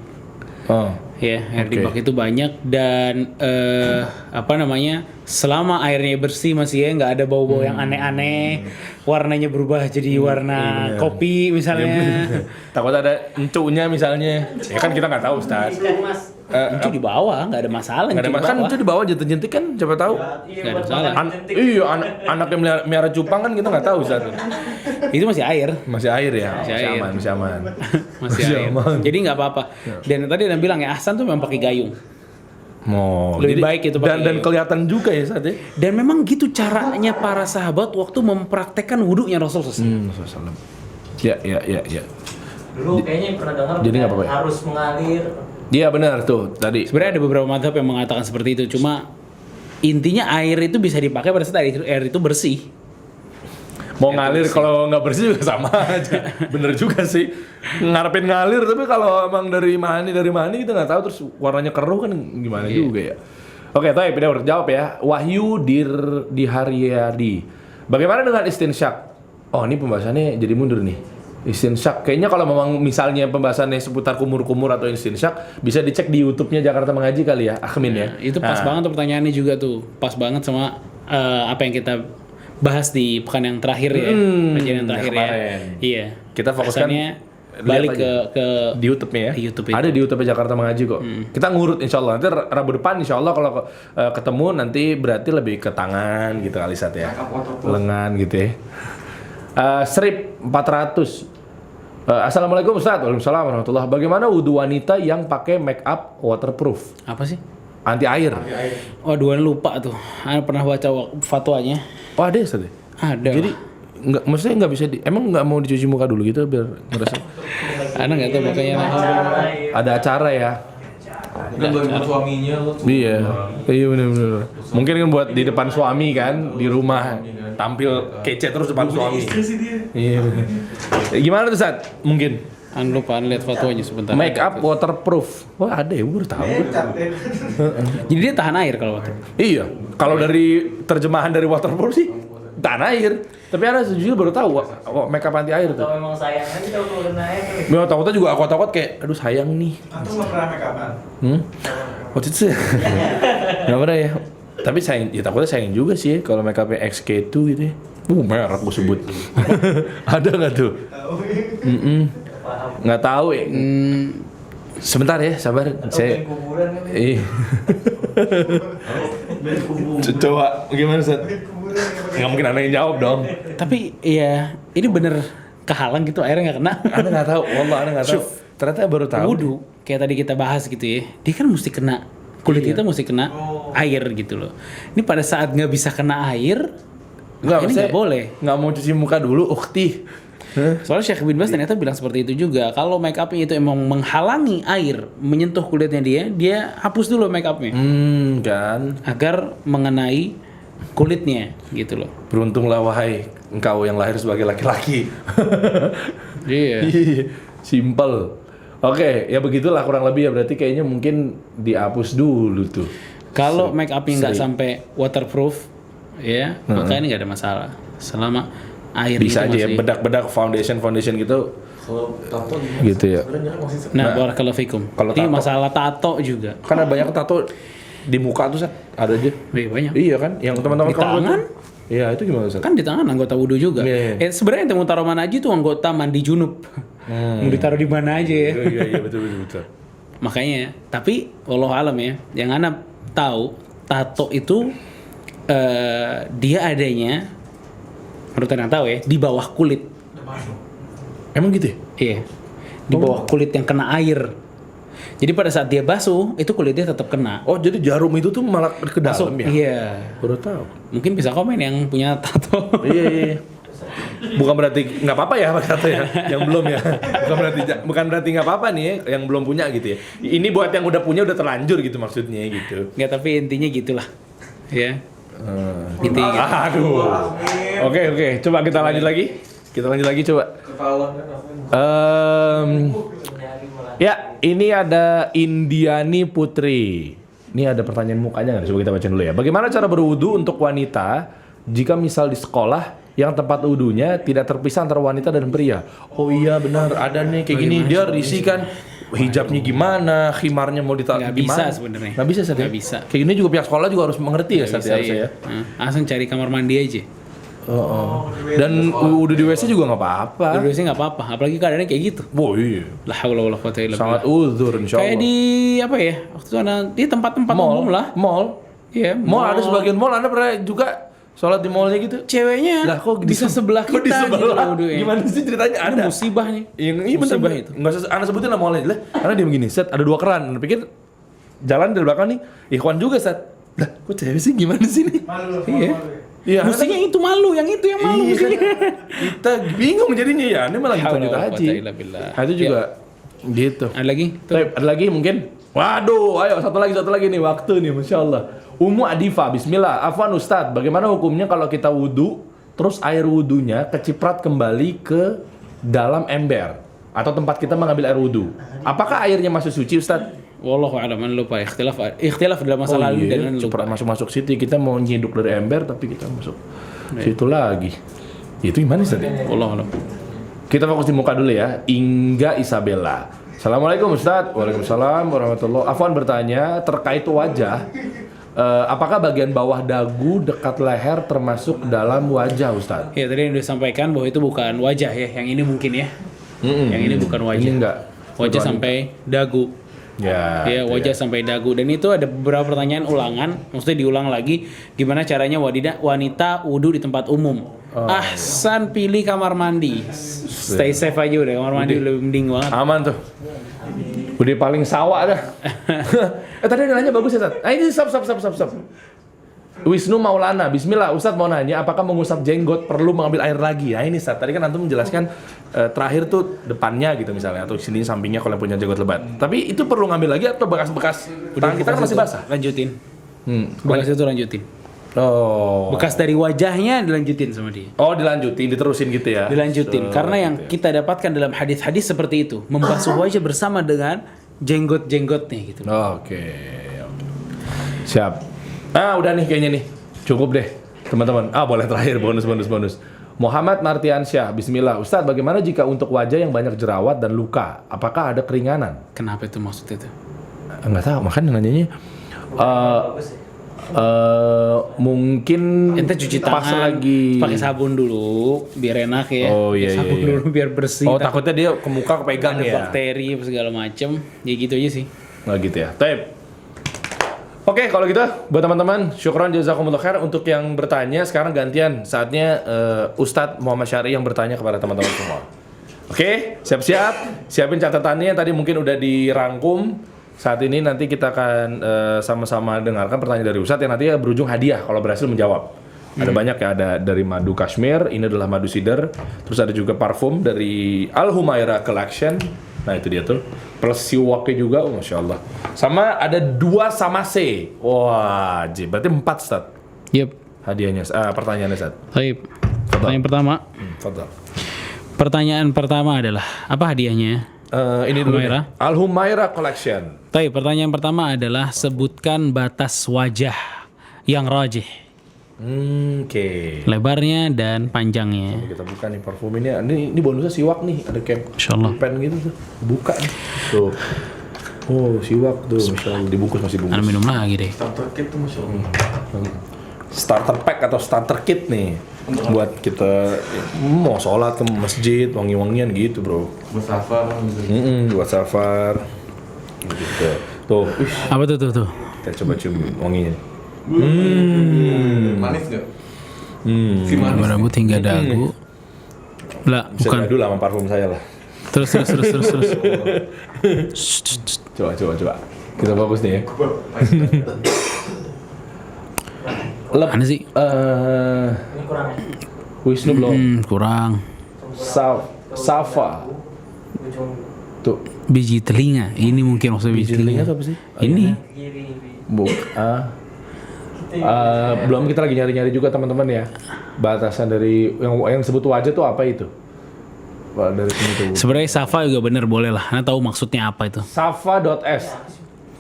Oh. Ya, air di Oke. bak itu banyak dan selama airnya bersih masih ya nggak ada bau-bau yang aneh-aneh, warnanya berubah jadi warna kopi misalnya. Takut ada encunya misalnya. Ya kan kita nggak tahu, Ustaz. Itu di bawah nggak ada masalah. Nggak ada encu di kan bawah. itu di bawah jentik-jentik kan siapa tahu. Nggak ada masalah. Iya, anak yang miara cupang kan kita nggak tahu, Ustaz. Itu masih air. Masih air ya. Masih air. Masih aman. Masih air. Jadi nggak apa-apa. Dan tadi Anda bilang ya Ahsan tuh memang pakai gayung. Lebih baik itu pakai dan kelihatan juga ya saat ya. Dan memang gitu caranya para sahabat waktu mempraktekkan wudunya Rasul SAW. Ya. Dulu kayaknya pernah dengar Jadi nggak apa-apa ya? harus mengalir. Iya benar tuh tadi. Sebenarnya ada beberapa mazhab yang mengatakan seperti itu. Cuma intinya air itu bisa dipakai pada saat air itu bersih. Mau ngalir kalau nggak bersih juga sama aja. Bener juga sih. Ngarepin ngalir tapi kalau emang dari mani kita nggak tahu terus warnanya keruh kan gimana juga ya. Oke, Taib, udah jawab ya. Wahyu di Haryadi. Bagaimana dengan istinsyak? Oh, ini pembahasannya jadi mundur nih. Istinsyak. Kayaknya kalau memang misalnya pembahasannya seputar kumur-kumur atau istinsyak bisa dicek di YouTube-nya Jakarta Mengaji kali ya, Akhmin ya. Itu pas banget tuh pertanyaannya juga tuh. Pas banget sama apa yang kita bahas di pekan yang terakhir ya. Kajian yang terakhir ya. kemarin. Iya. Kita fokuskan Bahasannya balik ke di YouTube-nya ya. Di YouTube itu. Ada di YouTube Jakarta Mengaji kok. Kita ngurut insya Allah. Nanti Rabu depan insya Allah kalau ketemu nanti berarti lebih ke tangan gitu kali Sat ya. Lengan gitu ya. Strip 400. Assalamualaikum Ustaz. Waalaikumsalam warahmatullahi. Bagaimana wudhu wanita yang pakai make up waterproof? apa sih? Anti air. Waduh, lupa tuh. Anda pernah baca fatwanya? Oh ada ya Ustaz? Ada. Jadi nggak, maksudnya nggak bisa emang nggak mau dicuci muka dulu gitu biar ngerasa Anda nggak tahu makanya. ada acara ya. Itu buat suaminya lu. Iya benar. Mungkin kan buat di depan suami kan di rumah tampil kece terus depan suami. Iya. Bener. Gimana tuh Sat? Mungkin Anda lupa lihat fatwanya sebentar. make up waterproof. Wah ada ya, gue baru tahu. Jadi dia tahan air kalau waktu. Iya. Kalau dari terjemahan dari waterproof sih tahan air. Tapi Anda sejujurnya baru tahu make up anti air tuh. Kalau memang sayang aja kalau kena air. Memang takutnya juga aku takut kayak aduh sayang nih. Antum nggak pernah make upan? Waktu itu sih nggak pernah ya. Tapi sayang, ya takutnya sayang juga sih ya kalau make upnya XK2 gitu ya. Merek gue sebut. Ada nggak tuh? Nggak tahu ya. Sebentar ya, sabar. Saya. Kuburan kan. Coba gimana Sat? Nggak mungkin Anda yang jawab dong. Tapi ya ini bener kehalang gitu airnya nggak kena. Anda nggak tahu, wallah Anda nggak tahu. Ternyata baru tahu. Wudhu kayak tadi kita bahas gitu ya. Dia kan mesti kena kulit kita mesti kena air gitu loh. Ini pada saat nggak bisa kena air, Nggak, ini maksudnya nggak boleh. Nggak mau cuci muka dulu, ukti. Soalnya Syekh bin Baz ternyata bilang seperti itu juga. Kalau make upnya itu emang menghalangi air menyentuh kulitnya dia hapus dulu make upnya Kan. agar mengenai kulitnya gitu loh. Beruntunglah wahai engkau yang lahir sebagai laki-laki. Iya. Simple. Oke, ya begitulah kurang lebih ya. Berarti kayaknya mungkin dihapus dulu tuh. Kalau make upnya nggak Sering. sampai waterproof, ya maka ini nggak ada masalah. Selama air Bisa itu aja ya, masih. bedak-bedak foundation gitu. Kalau tato gimana? Gitu ya. Sebenarnya masih Nah, barakallahu fikum. Kalau Ini tato. masalah tato juga. Kan ada banyak tato di muka tuh Sat. Ada aja. Banyak. Iya kan? Yang teman-teman Di kamu tangan? tuh. Iya, itu gimana Sat? Kan di tangan anggota wudhu juga. Iya. Sebenarnya yang taruh mana aja tuh anggota mandi junub. Mau ditaruh di mana aja ya. Iya, betul. Makanya, tapi wallahu alam ya, yang Anda tahu tato itu dia adanya menurut Anda tahu ya di bawah kulit. Emang gitu ya? Iya. Di bawah kulit yang kena air. Jadi pada saat dia basuh, itu kulitnya tetap kena. Oh, jadi jarum itu tuh malah ke dalam ya? Iya. Baru tahu. Mungkin bisa komen yang punya tato. Iya. Bukan berarti nggak apa-apa ya kata ya, yang belum ya. Bukan berarti nggak apa-apa nih ya, yang belum punya gitu ya. Ini buat yang udah punya udah terlanjur gitu maksudnya gitu. Nggak, tapi intinya gitulah. Ya. Intinya gitu. Aduh. Oke, coba kita lanjut lagi. Coba. Ketahuan kan apa? Ya, ini ada Indiani Putri. Ini ada pertanyaan mukanya nggak? Coba kita baca dulu ya. Bagaimana cara berwudu untuk wanita jika misal di sekolah yang tempat wudunya tidak terpisah antara wanita dan pria? Oh iya benar, ada nih kayak gini. Dia risih kan hijabnya gimana, khimarnya mau ditaruh Nggak gimana? bisa sebenarnya. Nggak bisa, Sat, ya? Nggak bisa. Kayak gini juga pihak sekolah juga harus mengerti ya, Sat, Bisa, harusnya ya. Langsung cari kamar mandi aja. Dan udah di WC juga nggak apa-apa. Biasanya nggak apa-apa, apalagi keadaannya kayak gitu. Oh iya. La haula wala quwata illa Sangat billah. uzur insyaallah. Kayak di apa ya? Waktu itu ada di tempat-tempat umum lah. Mall. Iya, Mall ada sebagian mall, Anda pernah juga sholat di mallnya gitu? ceweknya Lah kok bisa sebelah kok kita di sebelah? gitu loh wudunya. Gimana sih ceritanya? Ada Ada. musibah nih. Iya Musibah bener. itu. Enggak usah Anda sebutin lah mallnya lah. Karena dia begini, set ada 2 keran. Anda pikir jalan dari belakang nih, Ikhwan juga set. Lah, kok cewek sih gimana sih nih? Iya. Iya, Mestinya itu malu, yang itu yang malu Iya, mestinya. kita bingung jadinya ya. Ini malah Haula lanjut wala haji. quwata illa billah. Nah, itu juga gitu. Ada lagi? Tuh. Baik, ada lagi mungkin? Waduh, ayo satu lagi nih waktu nih, Masya Allah. Ummu Adifa, Bismillah. Afwan Ustadz, bagaimana hukumnya kalau kita wudu, terus air wudunya keciprat kembali ke dalam ember atau tempat kita mengambil air wudu? Apakah airnya masih suci, Ustadz? Wallahu a'lam, lupa ikhtilaf dalam masalah lalu dan lupa. Ciprat masuk situ, kita mau nyiduk dari ember tapi kita masuk situ lagi. Itu gimana Ustadz? Wallahu a'lam. Kita fokus di muka dulu ya. Inga Isabella. Assalamualaikum Ustadz. Waalaikumsalam warahmatullahi. Afwan bertanya terkait wajah. Apakah bagian bawah dagu dekat leher termasuk dalam wajah Ustadz? Ya tadi yang udah sampaikan bahwa itu bukan wajah ya, yang ini mungkin ya. Yang ini bukan wajah. Ini enggak. Wajah sampai dagu. Ya. Ya, wajah sampai dagu. Dan itu ada beberapa pertanyaan ulangan, maksudnya diulang lagi gimana caranya wanita wudu di tempat umum. Ahsan, pilih kamar mandi. Stay safe aja udah, kamar mandi lebih mending banget. Aman tuh. Udah paling sawah dah. Tadi ada nanya bagus ya, Ustadz. Ini stop. Wisnu Maulana, Bismillah, Ustadz mau nanya, apakah mengusap jenggot perlu mengambil air lagi? Nah ini Ustadz, tadi kan antum menjelaskan terakhir tuh depannya gitu misalnya, atau sini sampingnya kalau yang punya jenggot lebat. Tapi itu perlu ngambil lagi atau bekas-bekas tangan kita kan masih basah? Lanjutin. Bekas itu lanjutin. Oh. Bekas dari wajahnya dilanjutin sama dia. Oh dilanjutin, diterusin gitu ya? Dilanjutin, karena yang kita dapatkan dalam hadis-hadis seperti itu, membasuh wajah bersama dengan jenggot-jenggotnya gitu. Oke. Siap. Udah nih kayaknya nih. Cukup deh, teman-teman. Boleh terakhir bonus. Muhammad Martiansyah, Bismillah. Ustadz, bagaimana jika untuk wajah yang banyak jerawat dan luka? Apakah ada keringanan? Kenapa itu maksudnya itu? Enggak tahu, makanya nanyanya. Mungkin Ente cuci pas tangan, lagi pakai sabun dulu, biar enak ya. Oh, iya, sabun iya. dulu biar bersih. takutnya dia ke muka kepegang ada ya. bakteri apa segala macem. Ya gitu aja sih. Nggak gitu ya. Oke, kalau gitu buat teman-teman, syukron jazakumullah khair untuk yang bertanya. Sekarang gantian, saatnya Ustadz Muhammad Syari yang bertanya kepada teman-teman semua. Oke, siap-siap. Siapin catatannya, tadi mungkin udah dirangkum. Saat ini nanti kita akan sama-sama dengarkan pertanyaan dari Ustadz yang nanti berujung hadiah kalau berhasil menjawab. Ada banyak ya, ada dari madu Kashmir, ini adalah madu cider. Terus ada juga parfum dari Al Humaira Collection. Nah itu dia tuh, plus siwaknya juga, Masya Allah. Sama ada 2 sama C. Wah, berarti 4 Ustadz Yep. hadiahnya, pertanyaannya Ustadz. Baik. Pertanyaan pertama. Fadhal. Pertanyaan pertama adalah apa hadiahnya? Ini dulu Humaira. nih. Al Humaira Collection. Baik, pertanyaan pertama adalah sebutkan batas wajah yang rajih, Oke. lebarnya dan panjangnya. Kita buka nih parfum ini. Ini bonusnya siwak nih, ada Insyaallah. pen gitu tuh. Buka nih. Tuh. Oh, siwak tuh, Masya Allah. Dibungkus masih bungkus. Anda minum lagi deh. Starter kit tuh Masya Allah. Starter pack atau starter kit nih buat kita mau sholat ke masjid, wangi-wangian gitu bro. Buat safar gitu. Buat safar gitu. Tuh, Apa tuh? kita coba cium wanginya. Manis gak? Si Bau manis. rambut hingga dagu. Lah, Bisa bukan. jadul sama parfum saya lah. Terus. Coba. Kita fokus nih ya. Mana sih? Ini kurang ya? Wisnu belum. Kurang. Safa. Tuh. Biji telinga. Ini mungkin maksudnya biji telinga. Itu apa sih? Ini. Belum, kita lagi nyari-nyari juga teman-teman ya. Batasan dari yang disebut wajah tuh apa itu? Dari sini tuh. Sebenarnya Safa juga bener boleh lah. Karena tahu maksudnya apa itu. Safa.s.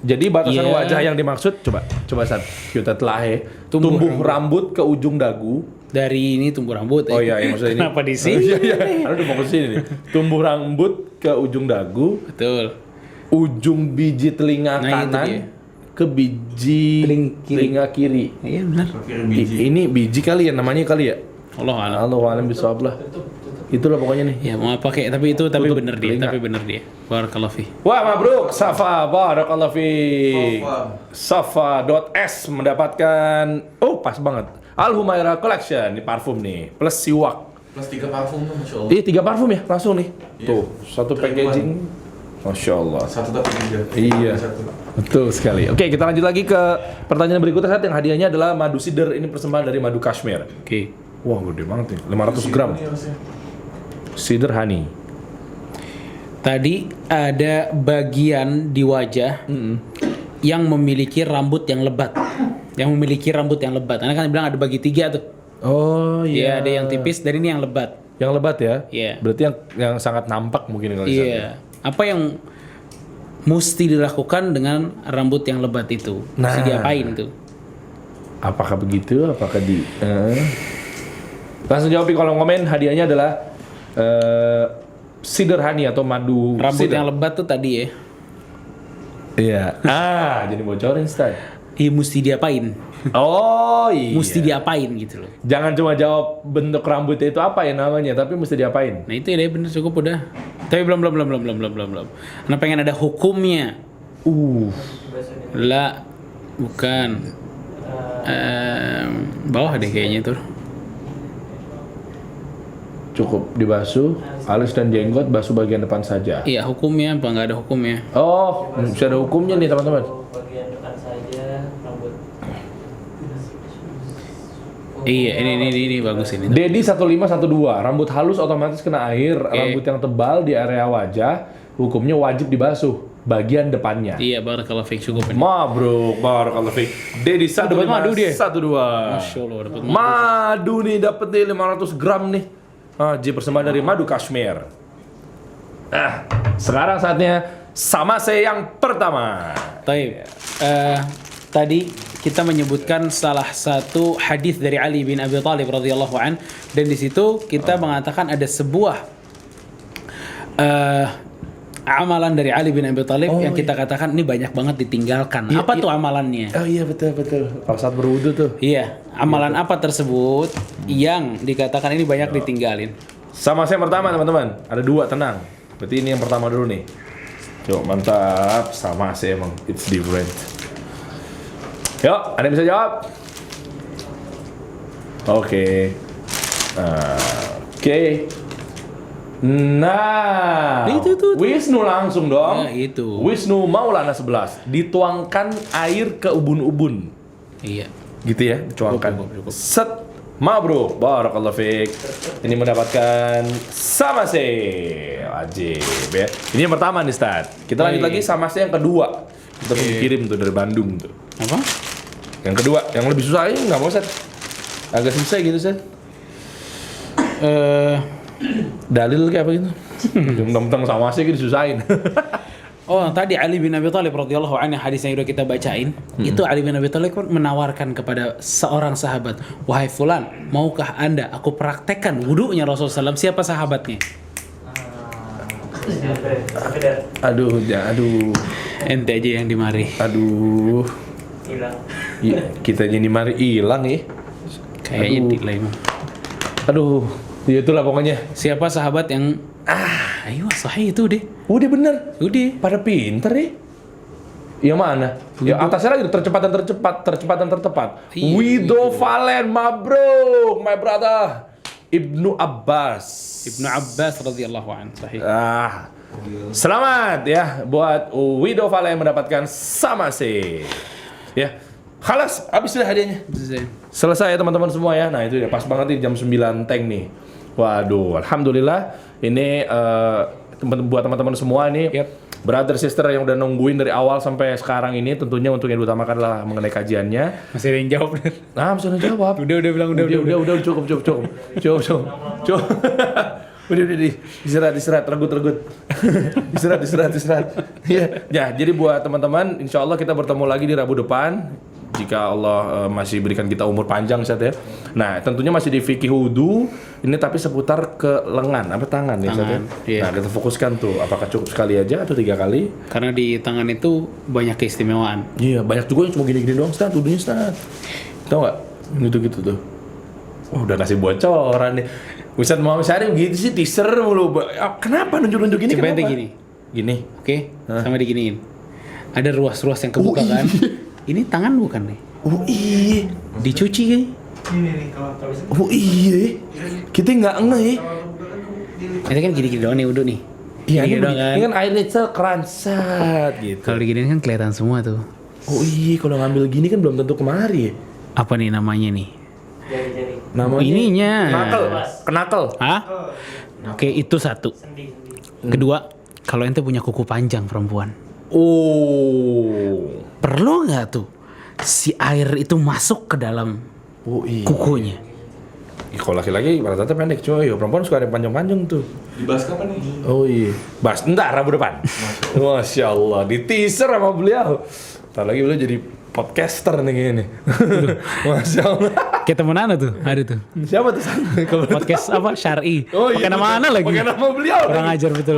Jadi batasan Iya. wajah yang dimaksud coba Sat, kita telah tumbuh rambut ke ujung dagu. Dari ini tumbuh rambut. Oh iya, maksudnya ini. Kenapa di sini? Iya. Ada mau ke sini nih. Tumbuh rambut ke ujung dagu, Betul. ujung biji telinga Nah, itu kanan dia. ke biji telinga kiri. Iya benar. Ini biji kali ya namanya kali ya? Allah alam. Allahu a'lam bishawab lah. Itulah pokoknya nih. Ya mau apa kayak tapi Tutup bener dia, telinga. tapi bener dia. Barakallahu fi. Wah, mabruk Safa, barakallahu fiik. Safa.s mendapatkan pas banget. Al Humaira Collection, ini parfum nih, plus siwak. Plus 3 parfum tuh Masya Allah. Iya, 3 parfum ya, langsung nih. Iya. Tuh, satu packaging. Masya Allah. Satu dapat 3. Iya. Betul sekali. Oke, kita lanjut lagi ke pertanyaan berikutnya. Saat yang hadiahnya adalah madu sider. Ini persembahan dari madu Kashmir. Oke. Wah, gede banget nih. 500 gram. Cider honey. Tadi ada bagian di wajah yang memiliki rambut yang lebat. Karena kan bilang ada bagi 3 tuh. Oh Iya, ada yang tipis dan ini yang lebat. Yang lebat ya? Iya. Berarti yang sangat nampak mungkin kalau Iya. Apa yang mesti dilakukan dengan rambut yang lebat itu? Nah. Mesti diapain tuh? Apakah begitu? Apakah Langsung jawab di kolom komen. Hadiahnya adalah cider honey atau madu Rambut cider. yang lebat tuh tadi ya. Iya. Jadi bocorin Stan. Iya, mesti diapain? Oh iya. Mesti diapain gitu loh. Jangan cuma jawab bentuk rambutnya itu apa ya namanya, tapi mesti diapain. Nah itu ya bener cukup udah. Tapi belum. Karena pengen ada hukumnya. Lah, bukan. Bawah deh kayaknya tuh. Cukup dibasuh, alis dan jenggot basuh bagian depan saja. Iya hukumnya apa nggak ada hukumnya? Oh, bisa ada hukumnya nih teman-teman. Bagian depan saja rambut. Iya ini bagus ini. Dedi 1512, rambut halus otomatis kena air, rambut yang tebal di area wajah, hukumnya wajib dibasuh bagian depannya. Iya barakallahu fiik cukup ini. Mabruk, barakallahu fiik. Dedi Dapat madu dia? 1512. Masya Allah dapat madu. Madu nih dapat nih 500 gram nih. Persembahan dari madu Kashmir. Sekarang saatnya sama saya yang pertama. Taib. Tadi kita menyebutkan salah satu hadis dari Ali bin Abi Thalib radhiyallahu an dan di situ kita mengatakan ada sebuah amalan dari Ali bin Abi Thalib yang kita katakan ini banyak banget ditinggalkan. Apa tuh amalannya? Oh iya betul. Pada saat berwudu tuh. Iya, amalan apa tersebut yang dikatakan ini banyak ditinggalin? Sama saya yang pertama teman-teman. Ada 2 tenang. Berarti ini yang pertama dulu nih. Yuk mantap. Sama saya emang it's different. Yuk, ada yang bisa jawab? Oke. Nah, Itu. Wisnu langsung dong. Nah, itu. Wisnu Maulana 11. Dituangkan air ke ubun-ubun. Iya. Gitu ya, dituangkan. Cukup. Set. Mabruk, barakallahu fiik. Ini mendapatkan sama sih. Wajib ya. Ini yang pertama nih, Ustaz. Kita lanjut lagi sama sih yang kedua. Kita kirim tuh dari Bandung tuh. Apa? Yang kedua, yang lebih susah ini nggak mau, Ustaz. Agak susah gitu, Ustaz. Dalil kayak apa gitu. Tentang sama sih gitu disusahin. Oh, tadi Ali bin Abi Thalib radhiyallahu anhu hadis yang udah kita bacain, itu Ali bin Abi Thalib menawarkan kepada seorang sahabat, "Wahai fulan, maukah Anda aku praktekkan wudunya Rasulullah SAW?" Siapa sahabatnya? Aduh. Ente aja yang dimari. Aduh. Hilang. Kita jadi mari hilang ya. Kayaknya Aduh. dilema. Aduh. Ya itulah pokoknya. Siapa sahabat yang ayo sahih itu deh. Udah bener. Udah. Pada pinter ya. Yang mana? Ya atasnya lagi tercepat dan tertepat. Iya, Wido Valen, mabruk, my brother. Ibnu Abbas radhiyallahu anhu. Sahih. Selamat ya buat Wido Valen mendapatkan sama sih. Ya. Khalas, habis sudah hadiahnya. Zain. selesai ya teman-teman semua ya. Nah itu ya pas banget nih jam 9 teng nih. Waduh, alhamdulillah ini buat teman-teman semua ini brother sister yang udah nungguin dari awal sampai sekarang ini, tentunya untuk yang diutamakan adalah mengenai kajiannya. Masih ada yang jawab. Nah, bisa jawab. Udah bilang udah. Cukup. Udah, istirahat, regut. istirahat. Ya, jadi buat teman-teman, insya Allah kita bertemu lagi di Rabu depan. Jika Allah masih berikan kita umur panjang, Ustaz ya. Nah, tentunya masih di fikih wudu, ini tapi seputar ke lengan, apa tangan ya, Ustaz ya. Iya. Nah, kita fokuskan tuh, apakah cukup sekali aja atau 3 kali? Karena di tangan itu banyak keistimewaan. Iya, banyak juga yang cuma gini-gini doang, Ustaz, wudunya, Ustaz. Tahu nggak? Gitu tuh. Oh, udah kasih bocoran nih. Ustaz Muhammad Syarif gitu sih, teaser mulu. Kenapa nunjuk-nunjuk gini? Coba ente kenapa? gini. Oke, sama diginiin. Ada ruas-ruas yang kebuka kan? Ini tangan bukan nih? Oh iya. Dicuci kan? Ini nih kalau bisa. Oh iya. Kita nggak ngeh. Ini kan gini-gini doang nih udah nih. Iya, Gini doang kan? ini kan airnya keransat gitu. Kalau diginiin kan kelihatan semua tuh. Oh iya, kalau ngambil gini kan belum tentu kemari. Apa nih namanya nih? Jari-jari. Namanya Ininya. Kenakel. Hah? Oke, itu satu. Sendi. Kedua, kalau ente punya kuku panjang perempuan, Oh. perlu nggak tuh si air itu masuk ke dalam Oh iya. kukunya? Kalau laki-laki rata-rata pendek coy, perempuan suka ada yang panjang-panjang tuh. Dibahas kapan nih? Oh iya. Bahas ntar Rabu depan. Masya Allah, di teaser sama beliau. Ntar lagi beliau jadi podcaster nih kayaknya. Masya Allah. Kita mana tuh? Ada tuh. Siapa tuh? Podcast apa? Syar'i. Oh, iya, Pakai nama betul. ana lagi. Pakai nama beliau. Kurang lagi. ajar betul.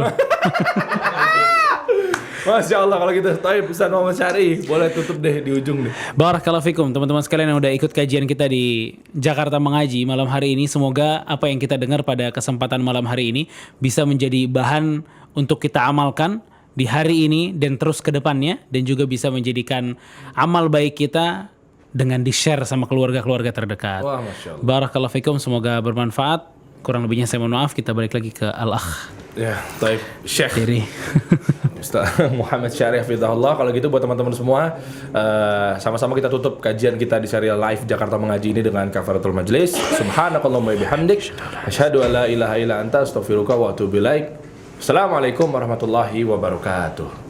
Masya Allah kalau gitu. Tapi pesan Muhammad Syar'i boleh tutup deh di ujung deh. Barakallahu fikum teman-teman sekalian yang udah ikut kajian kita di Jakarta Mengaji malam hari ini. Semoga apa yang kita dengar pada kesempatan malam hari ini bisa menjadi bahan untuk kita amalkan di hari ini dan terus ke depannya, dan juga bisa menjadikan amal baik kita dengan di-share sama keluarga-keluarga terdekat. Wah, Masya Allah. Barakallahu fikum, semoga bermanfaat. Kurang lebihnya saya mohon maaf. Kita balik lagi ke Al-Akh Ya, taib Syekh Diri. Ustaz Muhammad Syar'i hafizahullah. Kalau gitu buat teman-teman semua, sama-sama kita tutup kajian kita di serial live Jakarta Mengaji ini dengan kafaratul majlis. Subhanakallahumma wa bihamdik, asyhadu an la ilaha illa anta, astaghfiruka wa atubu ilaik. Assalamualaikum warahmatullahi wabarakatuh.